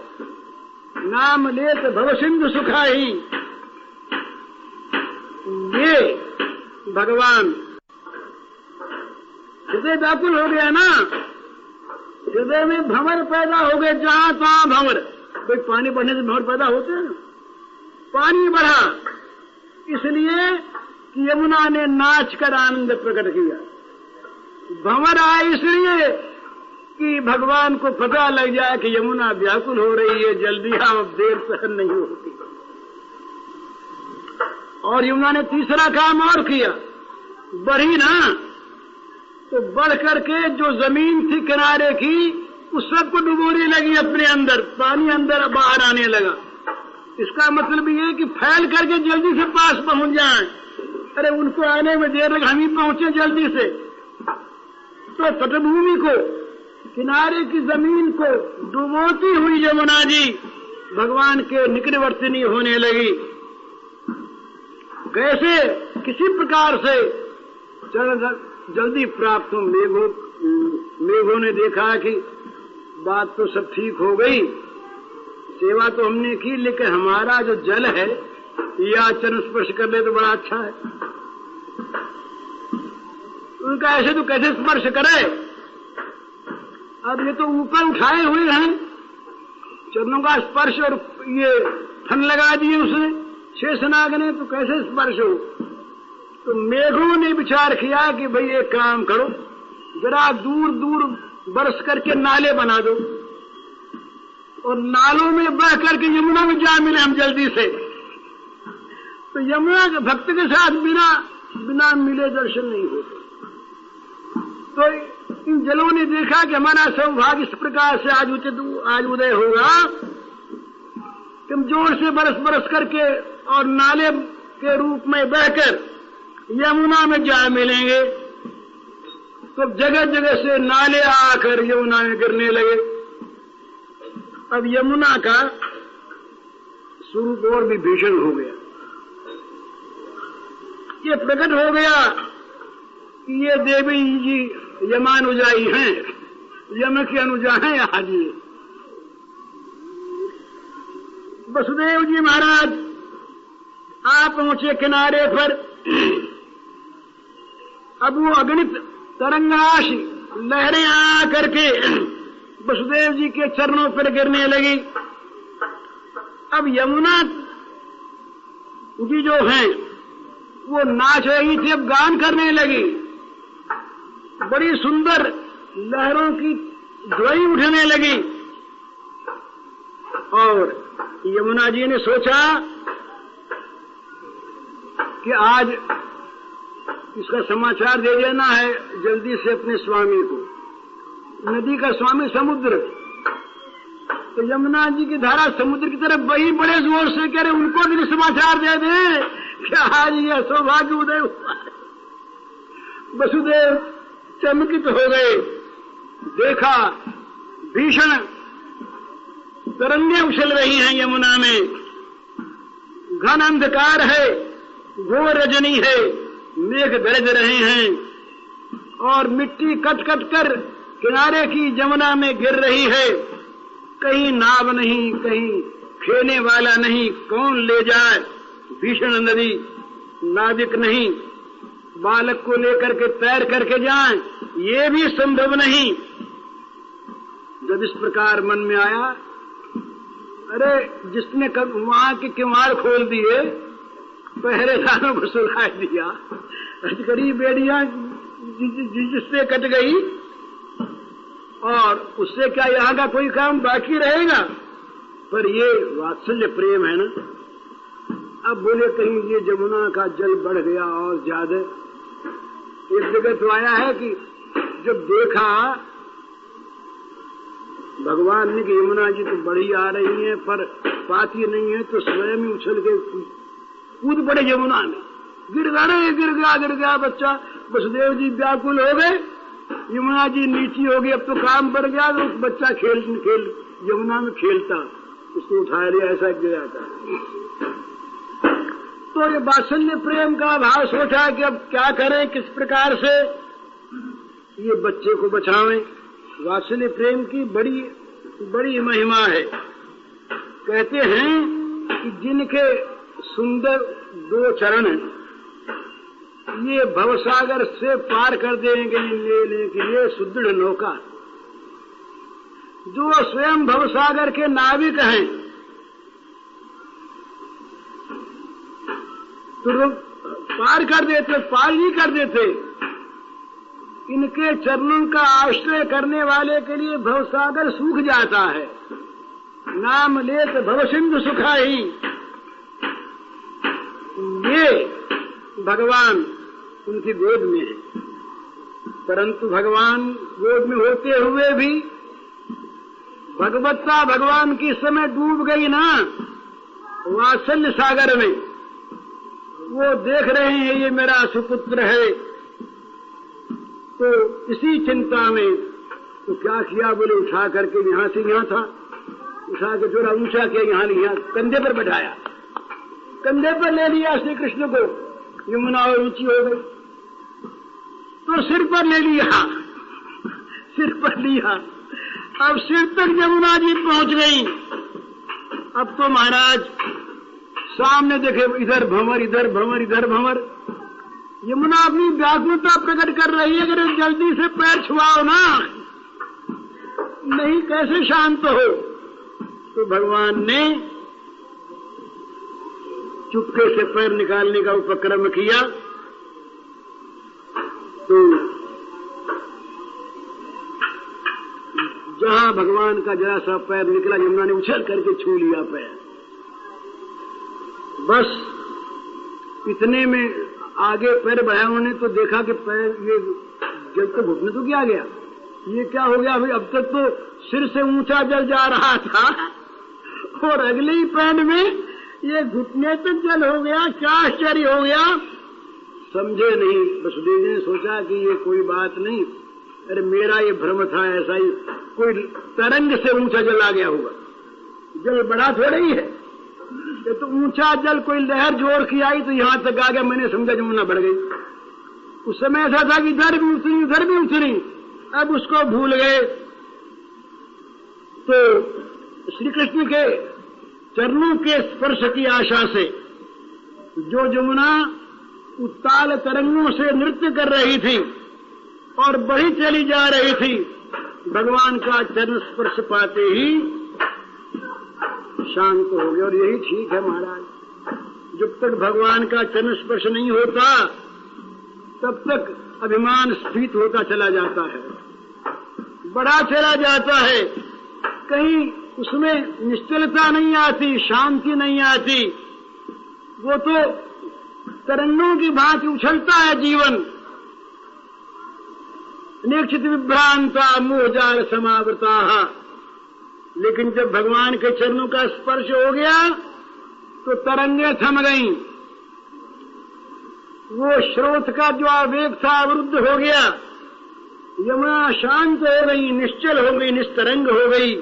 Speaker 1: नाम लेत भव सिंधु सुखा ही। ये भगवान हृदय व्याकुल हो गया ना, हृदय में भंवर पैदा हो गए, जहां तहां भंवर। कोई पानी बढ़ने से भंवर पैदा होते हैं? पानी बढ़ा इसलिए कि यमुना ने नाच कर आनंद प्रकट किया। भंवर आए इसलिए कि भगवान को पता लग जाए कि यमुना व्याकुल हो रही है, जल्दी आओ, देर सहन नहीं होती। और यमुना ने तीसरा काम और किया, बढ़ी ना, तो बढ़ करके जो जमीन थी किनारे की उस सबको डुबोने लगी अपने अंदर, पानी अंदर बाहर आने लगा। इसका मतलब ये कि फैल करके जल्दी से पास पहुंच जाए। अरे उनको आने में देर लगा, हम ही पहुंचे जल्दी से। तो तटभूमि को, किनारे की जमीन को डुबोती हुई यमुना जी भगवान के निकटवर्तिनी होने लगी। कैसे? किसी प्रकार से जल्दी प्राप्त हो। मेघों ने देखा कि बात तो सब ठीक हो गई, सेवा तो हमने की, लेकिन हमारा जो जल है या चरण स्पर्श कर ले तो बड़ा अच्छा है। उनका ऐसे तो कैसे स्पर्श करे? अब ये तो ऊपर उठाए हुए हैं चरणों का स्पर्श, और ये फन लगा दिए उसने शेषनाग ने, तो कैसे स्पर्श हो? तो मेघों ने विचार किया कि भाई एक काम करो, जरा दूर दूर बरस करके नाले बना दो, और नालों में बह करके यमुना में जा मिले हम जल्दी से। तो यमुना के भक्त के साथ बिना मिले दर्शन नहीं होते। तो इन जलों ने देखा कि हमारा सौभाग्य इस प्रकार से आज उदय होगा कि हम जोर से बरस करके और नाले के रूप में बहकर यमुना में जा मिलेंगे। तो जगह जगह से नाले आकर यमुना में गिरने लगे। अब यमुना का स्वरूप और भी भीषण हो गया। ये प्रकट हो गया कि ये देवी जी यमानुजाई हैं, यम की अनुजा हैं आज ये। वसुदेव जी महाराज आप पहुंचे किनारे पर। अब वो अगणित तरंगाशी लहरें आ करके वसुदेव जी के चरणों पर गिरने लगी। अब यमुना जी जो हैं वो नाच रही थी, अब गान करने लगी। बड़ी सुंदर लहरों की ध्वनि उठने लगी। और यमुना जी ने सोचा कि आज इसका समाचार दे देना है जल्दी से अपने स्वामी को। नदी का स्वामी समुद्र, तो यमुना जी की धारा समुद्र की तरफ बही बड़े जोर से, कह रहे उनको भी समाचार दे दे कि आज यह सौभाग्य उदय हुआ है। वसुदेव चमकित हो गए। देखा भीषण तरंगे उछल रही हैं यमुना में, घन अंधकार है, घोर रजनी है, मेघ गरज रहे हैं और मिट्टी कट कट कर किनारे की यमुना में गिर रही है। कहीं नाव नहीं, कहीं खेने वाला नहीं, कौन ले जाए भीषण नदी, नाविक नहीं, बालक को लेकर के तैर करके जाएं, ये भी संभव नहीं। जब इस प्रकार मन में आया, अरे जिसने वहां के किवाड़ खोल दिए, पहरेदारों को सुला दिया, अजगरी बेड़ियां जिससे कट गई, और उससे क्या यहाँ का कोई काम बाकी रहेगा? पर ये वात्सल्य प्रेम है ना। अब बोले कहीं ये यमुना का जल बढ़ गया और ज्यादा। एक जगह तो आया है कि जब देखा भगवान ने कि यमुना जी तो बड़ी आ रही है पर पाती नहीं है, तो स्वयं ही उछल के कूद पड़े यमुना में, गिर गया बच्चा। वसुदेव जी व्याकुल हो गए, यमुना जी नीची हो गई, अब तो काम बढ़ गया। तो बच्चा खेल यमुना में खेलता, उसको उठा लिया, ऐसा गिरा था। तो ये वात्सल्य प्रेम का भाव सोचा कि अब क्या करें, किस प्रकार से ये बच्चे को बचावें। वात्सल्य प्रेम की बड़ी बड़ी महिमा है। कहते हैं कि जिनके सुंदर दो चरण ये भवसागर से पार कर देंगे लेने के लिए सुदृढ़ नौका, जो स्वयं भवसागर के नाविक हैं, तो पार कर देते, पार ही कर देते। इनके चरणों का आश्रय करने वाले के लिए भवसागर सूख जाता है। नाम लेत भवसिंधु सुखा ही, ये भगवान उनकी गोद में है। परंतु भगवान गोद में होते हुए भी भगवत्ता भगवान की समय डूब गई ना वात्सल्य सागर में। वो देख रहे हैं ये मेरा सुपुत्र है, तो इसी चिंता में तो क्या किया, बोले उठा करके यहां से यहां था, उठा के थोड़ा ऊंचा किया, यहां कंधे पर बैठाया, कंधे पर ले लिया श्री कृष्ण को। यमुना और ऊंची हो गई तो सिर पर ले लिया, सिर पर लिया। अब सिर तक यमुना जी पहुंच गई। अब तो महाराज सामने देखे, इधर भंवर, इधर भंवर, इधर भंवर। यमुना अपनी व्याकुलता प्रकट कर रही है, अगर जल्दी से पैर छुआओ ना, नहीं कैसे शांत हो। तो भगवान ने चुपके से पैर निकालने का उपक्रम किया। तो जहां भगवान का जरा सा पैर निकला, यमुना ने उछल करके छू लिया पैर। बस इतने में आगे पैर बढ़ाया उन्होंने, तो देखा कि पैर ये जल तो घुटने तो क्या गया, ये क्या हो गया भाई। अब तक तो सिर से ऊंचा जल जा रहा था और अगले ही पैर में ये घुटने तक जल हो गया। क्या आश्चर्य हो गया, समझे नहीं। वसुदेव जी ने सोचा कि ये कोई बात नहीं, अरे मेरा ये भ्रम था, ऐसा ही कोई तरंग से ऊंचा जल आ गया होगा, जल बढ़ा थोड़ा ही है। ये तो ऊंचा जल कोई लहर जोर की आई तो यहां तक आ गया, मैंने समझा यमुना बढ़ गई। उस समय ऐसा था कि इधर भी उतरी, उधर भी उतरी, अब उसको भूल गए। तो श्री कृष्ण के चरणों के स्पर्श की आशा से जो यमुना उत्ताल तरंगों से नृत्य कर रही थी और बढ़ी चली जा रही थी, भगवान का चरण स्पर्श पाते ही शांत हो गया। और यही ठीक है महाराज, जब तक भगवान का चरण स्पर्श नहीं होता तब तक अभिमान स्फीत होता चला जाता है, बढ़ा चला जाता है, कहीं उसमें निश्चलता नहीं आती, शांति नहीं आती। वो तो तरंगों की भांति उछलता है जीवन। निश्चित विभ्रांता मोहजाल समावृता। लेकिन जब भगवान के चरणों का स्पर्श हो गया तो तरंगे थम गईं, वो स्रोत का जो आवेग था अवरुद्ध हो गया, यमुना शांत हो गई, निश्चल हो गई, निस्तरंग हो गई।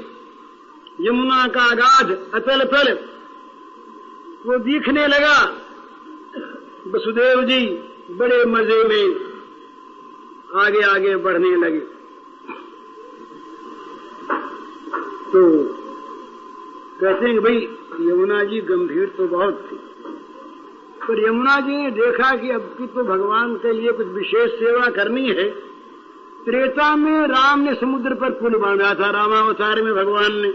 Speaker 1: यमुना का अगाध अतल तल वो दिखने लगा। वसुदेव जी बड़े मजे में आगे आगे बढ़ने लगे। तो कहते हैं कि भाई यमुना जी गंभीर तो बहुत थी, पर यमुना जी ने देखा कि अब की तो भगवान के लिए कुछ विशेष सेवा करनी है। त्रेता में राम ने समुद्र पर पुल बांधा था, रामावतार में भगवान ने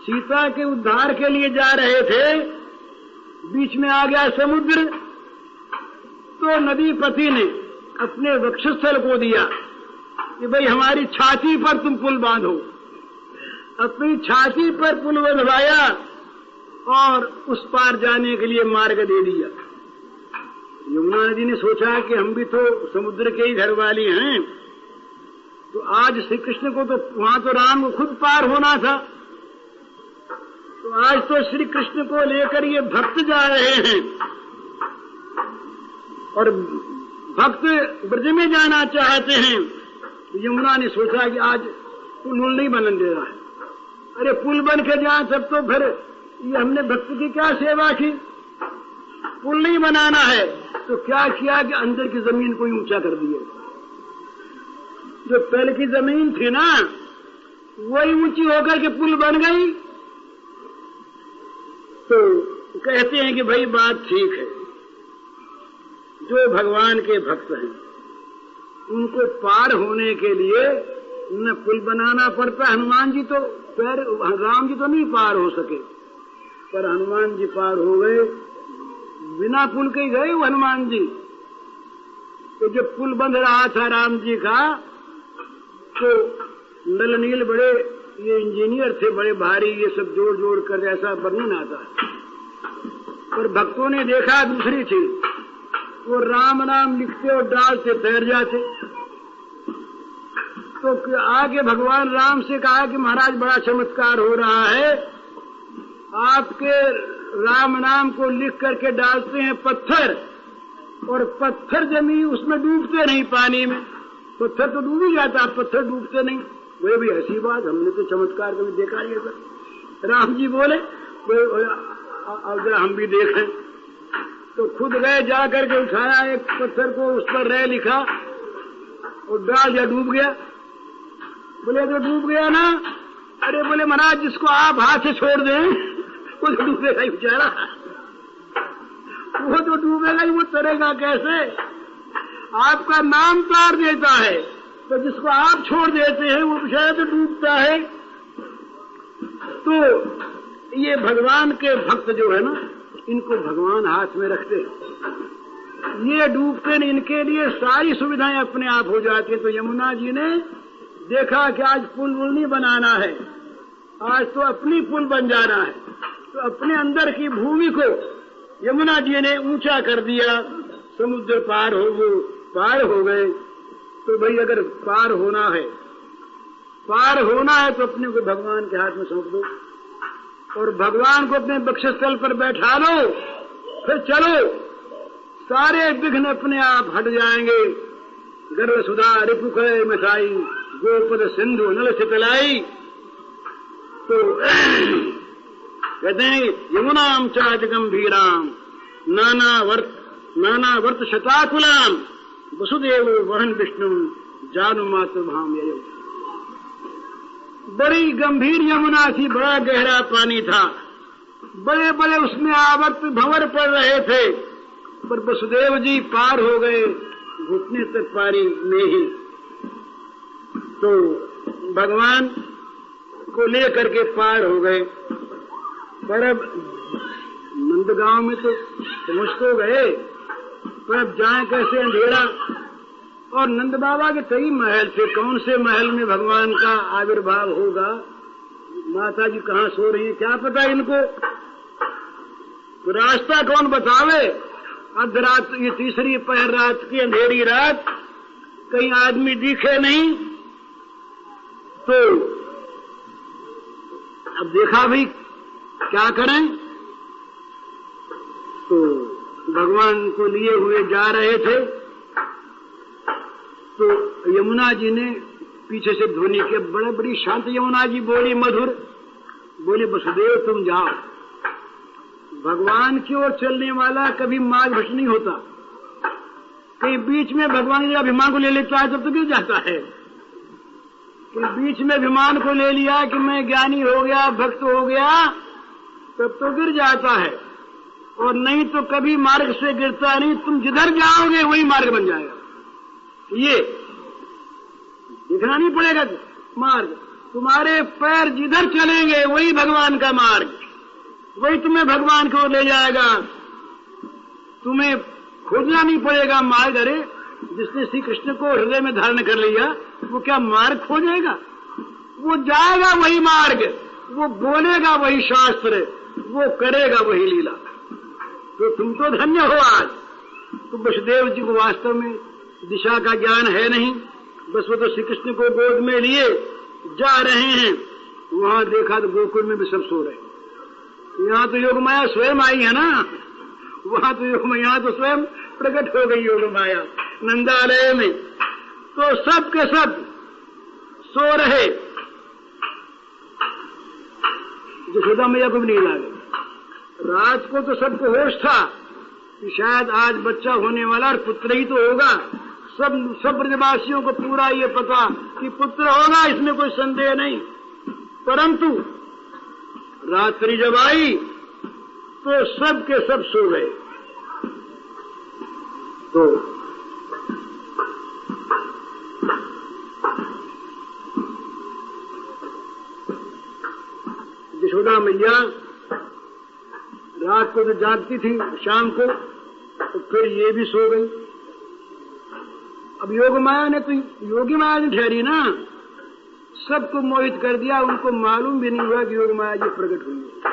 Speaker 1: सीता के उद्धार के लिए जा रहे थे, बीच में आ गया समुद्र। तो नदीपति ने अपने वक्षस्थल को दिया कि भाई हमारी छाती पर तुम पुल बांधो। अपनी छाती पर पुल बंधवाया और उस पार जाने के लिए मार्ग दे दिया। यमुना नदी ने सोचा कि हम भी तो समुद्र के ही घर वाली हैं, तो आज श्री कृष्ण को तो वहां तो राम को खुद पार होना था, तो आज तो श्री कृष्ण को लेकर ये भक्त जा रहे हैं और भक्त ब्रज में जाना चाहते हैं। तो यमुना ने सोचा कि आज पुल नहीं बनने दे रहा है। अरे पुल बन के जाए तब तो फिर ये हमने भक्त की क्या सेवा की, पुल नहीं बनाना है। तो क्या किया कि अंदर की जमीन को ऊंचा कर दिया। जो तल की जमीन थी ना वही ऊंची होकर के पुल बन गई। तो कहते हैं कि भाई बात ठीक है, जो भगवान के भक्त हैं उनको पार होने के लिए न पुल बनाना पड़ता। हनुमान जी तो राम जी तो नहीं पार हो सके, पर हनुमान जी पार हो गए, बिना पुल के ही गए वो हनुमान जी। तो जब पुल बंध रहा था राम जी का, तो नल नील बड़े ये इंजीनियर थे, बड़े भारी, ये सब जोड़ जोड़ कर ऐसा वर्णन आता है। पर भक्तों ने देखा दूसरी चीज, वो राम नाम लिखते और डालते तैर जाते। तो आगे भगवान राम से कहा कि महाराज बड़ा चमत्कार हो रहा है, आपके राम नाम को लिख करके डालते हैं पत्थर, और पत्थर जमी उसमें डूबते नहीं पानी में। पत्थर तो डूब ही जाता, पत्थर डूबते नहीं। वे भी ऐसी बात, हमने तो चमत्कार कभी देखा नहीं था। राम जी बोले अगर हम भी देखें, तो खुद गए जा करके उठाया एक पत्थर को, उस पर रह लिखा और डाल दिया, डूब गया। बोले तो डूब गया ना? अरे बोले महाराज जिसको आप हाथ से छोड़ दें वो तो डूबेगा ही बेचारा, वो तो डूबेगा ही, वो तरेगा कैसे? आपका नाम तार देता है, तो जिसको आप छोड़ देते हैं वो बेचारा तो डूबता है। तो ये भगवान के भक्त जो है ना, इनको भगवान हाथ में रखते हैं, ये डूबते नहीं, इनके लिए सारी सुविधाएं अपने आप हो जाती है। तो यमुना जी ने देखा कि आज पुल नहीं बनाना है, आज तो अपनी पुल बन जाना है। तो अपने अंदर की भूमि को यमुना जी ने ऊंचा कर दिया, समुद्र पार हो गए। तो भाई अगर पार होना है तो अपने को भगवान के हाथ में सौंप दो और भगवान को अपने बक्षस्थल पर बैठा लो, फिर चलो, सारे विघ्न अपने आप हट जाएंगे। गर्व सुधा रिपुख मिठाई, गोपद सिंधु नल सितलाई। तो कहते हैं यमुनाम चाच गंभीराम नाना वर्त शताकुलाम वसुदेव वहन विष्णु जानु मातृ भाम ययो। बड़ी गंभीर यमुना थी, बड़ा गहरा पानी था, बड़े बड़े उसमें आवर्त भंवर पड़ रहे थे, पर वसुदेव जी पार हो गए घुटने तक पानी में ही। तो भगवान को लेकर के पार हो गए। पर अब नंदगांव में तो पहुंच तो गए, पर अब जाए कैसे? अंधेरा। और नंद बाबा के कई महल थे, कौन से महल में भगवान का आविर्भाव होगा? माता जी कहाँ सो रही है क्या पता इनको, तो रास्ता कौन बतावे? अर्धरात, ये तीसरी पहर रात की अंधेरी रात, कहीं आदमी दिखे नहीं। तो अब देखा भाई क्या करें, तो भगवान को लिए हुए जा रहे थे। तो यमुना जी ने पीछे से ध्वनि के, बड़ी शांत यमुना जी बोली, मधुर, बोले वसुदेव तुम जाओ। भगवान की ओर चलने वाला कभी मार्ग भ्रष्ट नहीं होता। कहीं बीच में भगवान जब अभिमान को ले लेता है तब तो गिर जाता है। कि बीच में अभिमान को ले लिया कि मैं ज्ञानी हो गया, भक्त हो गया, तब तो गिर जाता है। और नहीं तो कभी मार्ग से गिरता नहीं। तुम जिधर जाओगे वही मार्ग बन जाएगा। ये देखना नहीं पड़ेगा मार्ग। तुम्हारे पैर जिधर चलेंगे वही भगवान का मार्ग, वही तुम्हें भगवान की ओर ले जाएगा। तुम्हें खोजना नहीं पड़ेगा मार्ग। अरे जिसने श्री कृष्ण को हृदय में धारण कर लिया वो क्या मार्ग खोजेगा? वो जाएगा वही मार्ग, वो बोलेगा वही शास्त्र, वो करेगा वही लीला। तो तुम तो धन्य हो आज। तो वसुदेव जी को वास्तव में दिशा का ज्ञान है नहीं, बस वो तो श्री कृष्ण को गोद में लिए जा रहे हैं। वहां देखा तो गोकुल में भी सब सो रहे। यहाँ तो योग माया स्वयं आई है ना, वहां तो योग माया तो स्वयं प्रकट हो गई योग माया नंदालय में। तो सब के सब सो रहे। यशोदा मैया को भी नींद आ गई। रात को तो सबको होश था कि शायद आज बच्चा होने वाला और पुत्र ही तो होगा। सब ब्रजवासियों को पूरा ये पता कि पुत्र होगा, इसमें कोई संदेह नहीं। परंतु रात्रि जब आई तो सब के सब सो गए। तो यशोदा मैया रात को तो जागती थी, शाम को तो फिर ये भी सो गई। अब योग माया ने तो योगी माया ने ठहरी ना, सबको मोहित कर दिया। उनको मालूम भी नहीं हुआ कि योग माया जी प्रकट हुई है।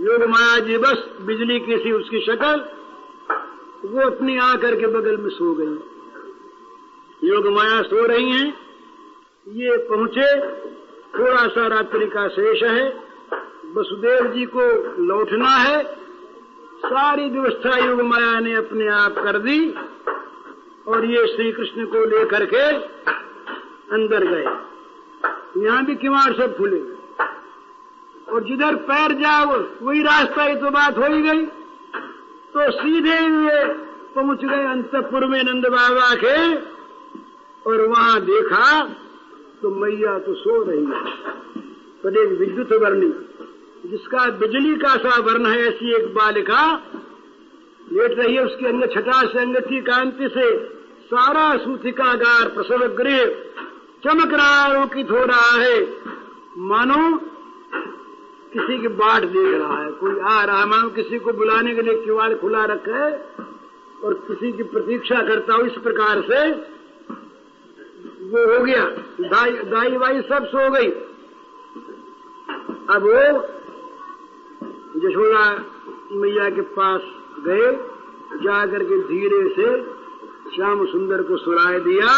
Speaker 1: योग माया जी बस बिजली की सी उसकी शक्ल, वो अपनी आकर के बगल में सो गई। योग माया सो रही हैं। ये पहुंचे, थोड़ा सा रात्रि का शेष है, वसुदेव जी को लौटना है। सारी व्यवस्था योग माया ने अपने आप कर दी और ये श्री कृष्ण को लेकर के अंदर गए। यहाँ भी किवाड़ सब खुले और जिधर पैर जाओ वही रास्ता, ही तो बात हो ही गई। तो सीधे ये पहुंच गए अंतपुर में नंद बाबा के। और वहां देखा तो मैया तो सो रही है, पर एक विद्युत वर्णी जिसका बिजली का सा वर्ण है, ऐसी एक बालिका लेट रही है। उसके अंग छटा से अंगठी कांति से सारा सूतिकागार प्रसव गृह चमक रहा, रोकित हो रहा है, मानो किसी की बाट देख रहा है। कोई आ रहा है, मानो किसी को बुलाने के लिए किवाड़ खुला रखा है और किसी की प्रतीक्षा करता हो। इस प्रकार से वो हो गया। दाई वाई सब सो गई। अब वो यशोदा मैया के पास गए, जाकर के धीरे से श्याम सुंदर को सुलाए दिया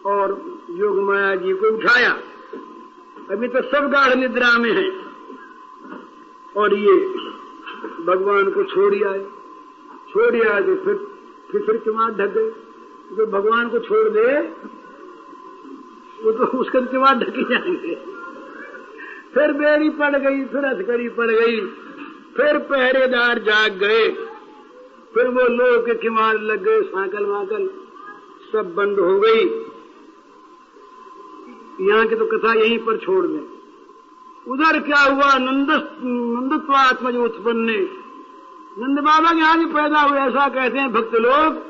Speaker 1: और योग माया जी को उठाया। अभी तो सब गाढ़ निद्रा में है और ये भगवान को छोड़ आए तो फिर किवाड़ ढक गए। जो भगवान को छोड़ दे वो तो उसका किवाड़ ढके जाएंगे। फिर बेड़ी पड़ गई, फिर हथकड़ी पड़ गई, फिर पहरेदार जाग गए, फिर वो लोग के किवाड़ लग गए, सांकल वाकल सब बंद हो गई। यहाँ की तो कथा यहीं पर छोड़ दें। उधर क्या हुआ? नंदत्वात्मज उत्पन्न, नंद बाबा के यहाँ भी पैदा हुए, ऐसा कहते हैं भक्त लोग।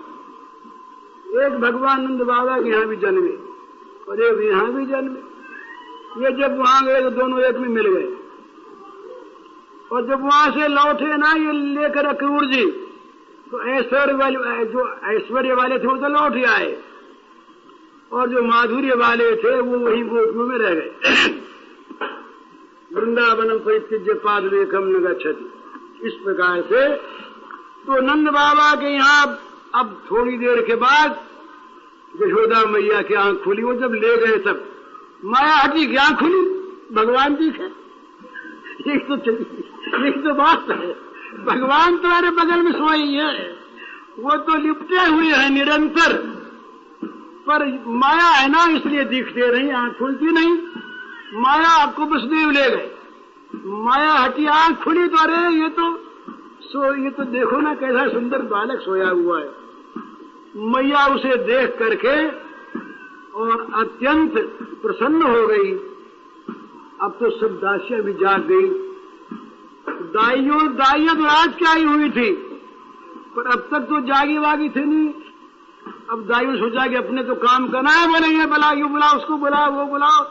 Speaker 1: एक भगवान नंद बाबा के यहाँ भी जन्मे और एक यहाँ भी जन्मे। ये जब वहां गए तो दोनों एक में मिल गए और जब वहां से लौटे ना ये लेकर अक्रूर जी, तो ऐश्वर्य वाले थे वो तो लौट आए और जो माधुर्य वाले थे वो वहीं गोकुल में रह गए। वृंदावनम परित्यज्य पादलेखम न गच्छति। इस प्रकार से तो नंद बाबा के यहाँ अब थोड़ी देर के बाद यशोदा मैया की आंख खुली। वो जब ले गए तब माया हटी की आंख खुली, भगवान जी है। एक तो बात है, भगवान तुम्हारे बगल में सोई है, वो तो लिपटे हुए हैं निरंतर, पर माया है ना इसलिए दिखते नहीं, आंख खुलती नहीं। माया आपको वसुदेव ले गए माया हटी, आंख खुली तो अरे ये तो देखो ना कैसा सुंदर बालक सोया हुआ है। मैया उसे देख करके और अत्यंत प्रसन्न हो गई। अब तो सब दासियां भी जाग गई। दाइयां तो आज क्या ही हुई थी, पर अब तक तो जागी वागी थी नहीं। अब दाइयों सोचा कि अपने तो काम करना है, बोले ये बुला, यू बुलाओ, उसको बुलाओ, वो बुलाओ,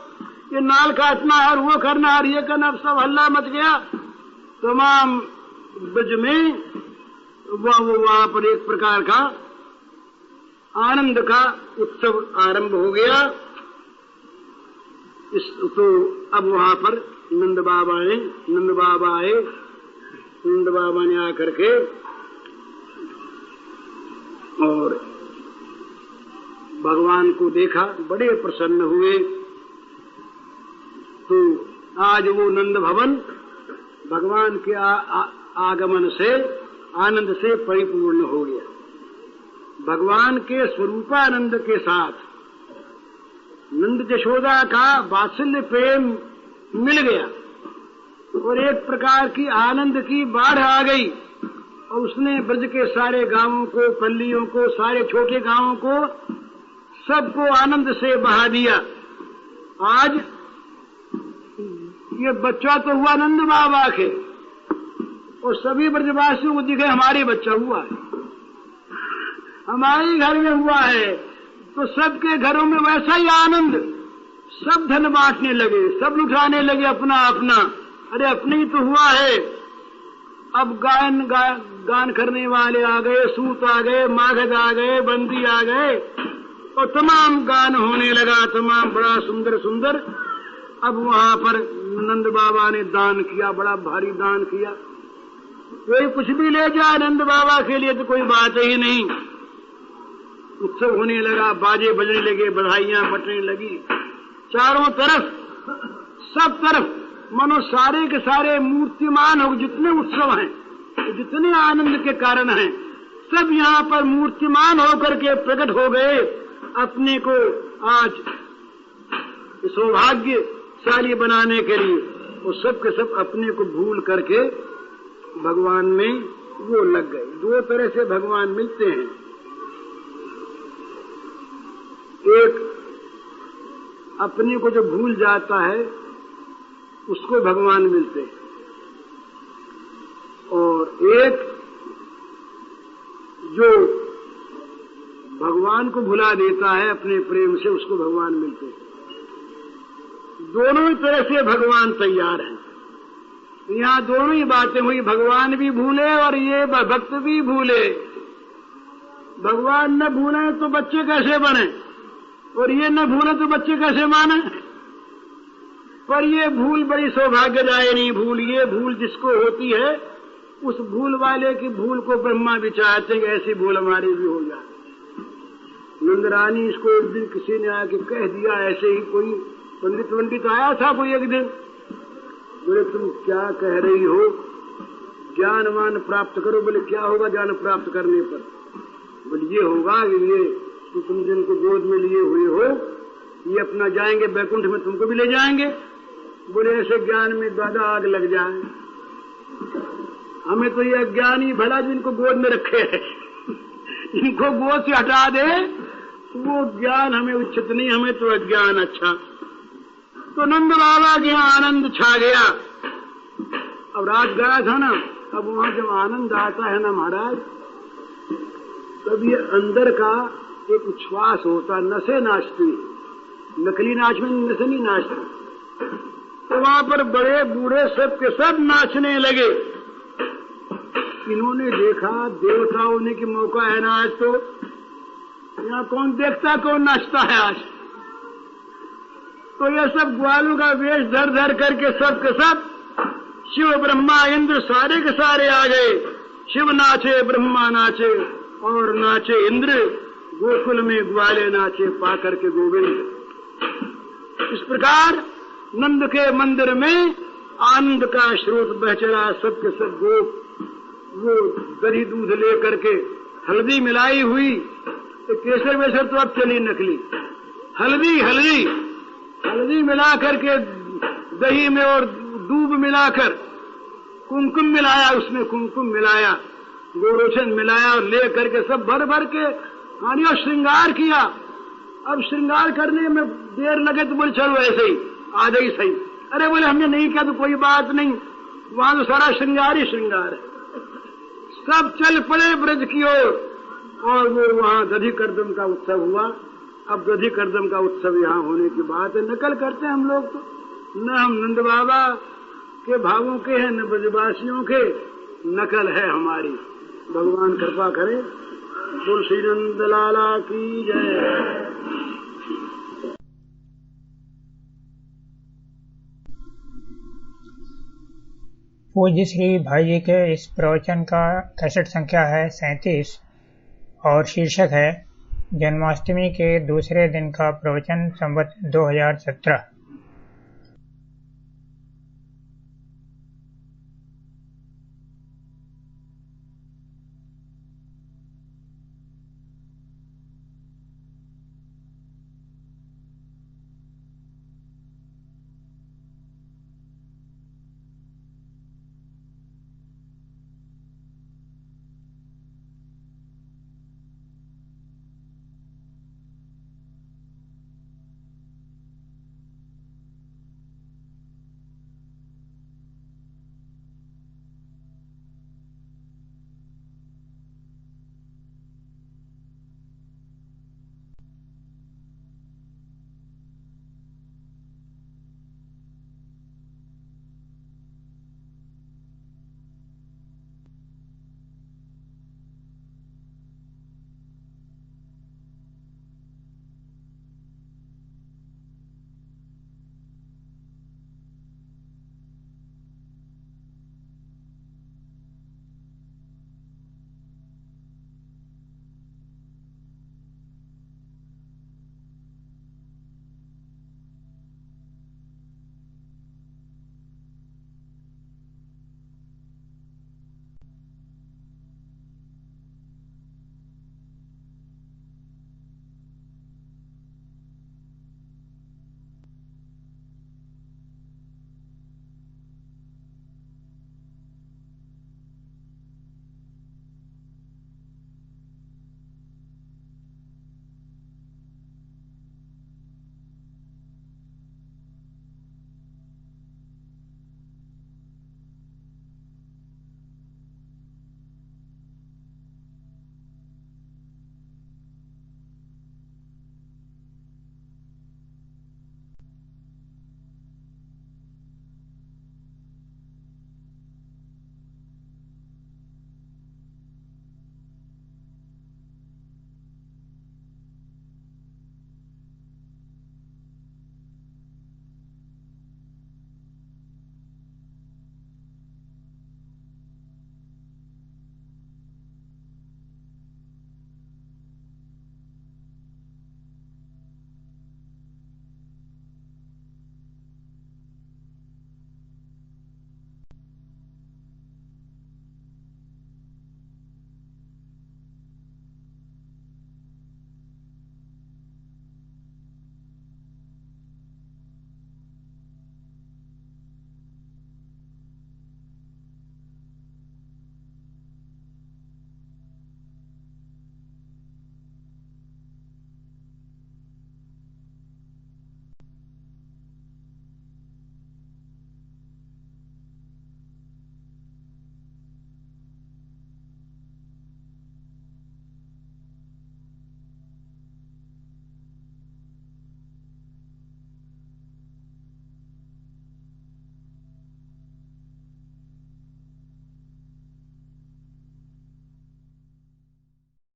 Speaker 1: ये नाल काटना है और वो करना है और ये करना। अब सब हल्ला मच गया तमाम ब्रज में। वहां पर एक प्रकार का आनंद का उत्सव आरंभ हो गया। तो अब वहां पर नंद बाबा आए। नंद बाबा ने आकर के और भगवान को देखा, बड़े प्रसन्न हुए। तो आज वो नंद भवन भगवान के आगमन से आनंद से परिपूर्ण हो गया। भगवान के स्वरूपानंद के साथ नंद यशोदा का वात्सल्य प्रेम मिल गया और एक प्रकार की आनंद की बाढ़ आ गई और उसने ब्रज के सारे गांवों को, पल्लियों को, सारे छोटे गांवों को, सबको आनंद से बहा दिया। आज ये बच्चा तो हुआ नंद बाबा के और सभी ब्रजवासियों को दिखे हमारे बच्चा हुआ है, हमारे घर में हुआ है। तो सबके घरों में वैसा ही आनंद, सब धन बांटने लगे, सब लुटाने लगे अपना अपना। अरे अपने ही तो हुआ है। अब गान करने वाले आ गए, सूत आ गए, माघद आ गए, बंदी आ गए और तमाम गान होने लगा, तमाम बड़ा सुंदर सुंदर। अब वहां पर नंद बाबा ने दान किया, बड़ा भारी दान किया। कोई कुछ भी ले जाए नंद बाबा के लिए तो कोई बात ही नहीं। उत्सव होने लगा, बाजे बजने लगे, बधाइयां बटने लगी चारों तरफ, सब तरफ। मानो सारे के सारे मूर्तिमान हो, जितने उत्सव हैं, जितने आनंद के कारण हैं, सब यहाँ पर मूर्तिमान होकर के प्रकट हो गए अपने को आज सौभाग्यशाली बनाने के लिए। और सब के सब अपने को भूल करके भगवान में वो लग गए। दो तरह से भगवान मिलते हैं, एक अपने को जो भूल जाता है उसको भगवान मिलते हैं, और एक जो भगवान को भुला देता है अपने प्रेम से, उसको भगवान मिलते हैं। दोनों ही तरह से भगवान तैयार हैं। यहाँ दोनों ही बातें हुई, भगवान भी भूले और ये भक्त भी भूले। भगवान न भूले तो बच्चे कैसे बने, और ये न भूले तो बच्चे कैसे माने। पर ये भूल बड़ी सौभाग्यदायिनी भूल, ये भूल जिसको होती है उस भूल वाले की भूल को ब्रह्मा भी चाहते हैं कि ऐसी भूल हमारी भी हो जाए। नंदरानी इसको एक दिन किसी ने आके कह दिया, ऐसे ही कोई पंडित आया था कोई एक दिन, बोले तुम क्या कह रही हो, ज्ञानवान प्राप्त करो। बोले क्या होगा ज्ञान प्राप्त करने पर? बोले ये होगा कि ये तो तुम जिनको गोद में लिए हुए हो ये अपना जाएंगे बैकुंठ में, तुमको भी ले जाएंगे। बोले ऐसे ज्ञान में दादा आग लग जाए, हमें तो ये अज्ञान ही भला जिनको गोद में रखे है इनको गोद से हटा दे, वो ज्ञान हमें उचित नहीं, हमें तो अज्ञान अच्छा। तो नंद बाबा के यहाँ आनंद छा गया। अब रात गया था ना, अब वहां जब आनंद आता है ना महाराज, तब ये अंदर का एक उच्छ्वास होता, नसें नाचती, नकली नाच में नसें नहीं नाचती। तो वहां पर बड़े बूढ़े सब के सब नाचने लगे। इन्होंने देखा देवता होने की मौका है ना आज, तो यहाँ कौन देखता कौन नाचता है आज। तो ये सब ग्वालों का वेश धर धर करके सब के सब शिव ब्रह्मा इंद्र सारे के सारे आ गए। शिव नाचे, ब्रह्मा नाचे और नाचे इंद्र, गोकुल में ग्वाले नाचे पा करके गोविंद। इस प्रकार नंद के मंदिर में आनंद का स्रोत बह चला। सब के सब गोप वो दही दूध ले करके हल्दी मिलाई हुई, तो केसर वेसर तो अब चली नकली, हल्दी हल्दी हल्दी मिला करके दही में और दूब मिलाकर कुमकुम मिलाया, उसमें कुमकुम मिलाया, गोरोचन मिलाया और ले करके सब भर भर के और श्रृंगार किया। अब श्रृंगार करने में देर लगे तो बोले चलो ऐसे ही आ जाइए सही। अरे बोले हमने नहीं किया तो कोई बात नहीं, वहां तो सारा श्रृंगार ही श्रृंगार है। सब चल पड़े ब्रज की ओर और वो वहां दधी करदम का उत्सव हुआ। अब दधी करदम का उत्सव यहाँ होने की बात है, नकल करते हैं हम लोग तो, न हम नंद बाबा के भावों के हैं न ब्रजवासियों के, नकल है हमारी। भगवान कृपा करे। तुलसी नंद लाला की जय।
Speaker 2: पूज्य श्री भाई जी के इस प्रवचन का कैसेट संख्या है 37 और शीर्षक है जन्माष्टमी के दूसरे दिन का प्रवचन संवत 2017।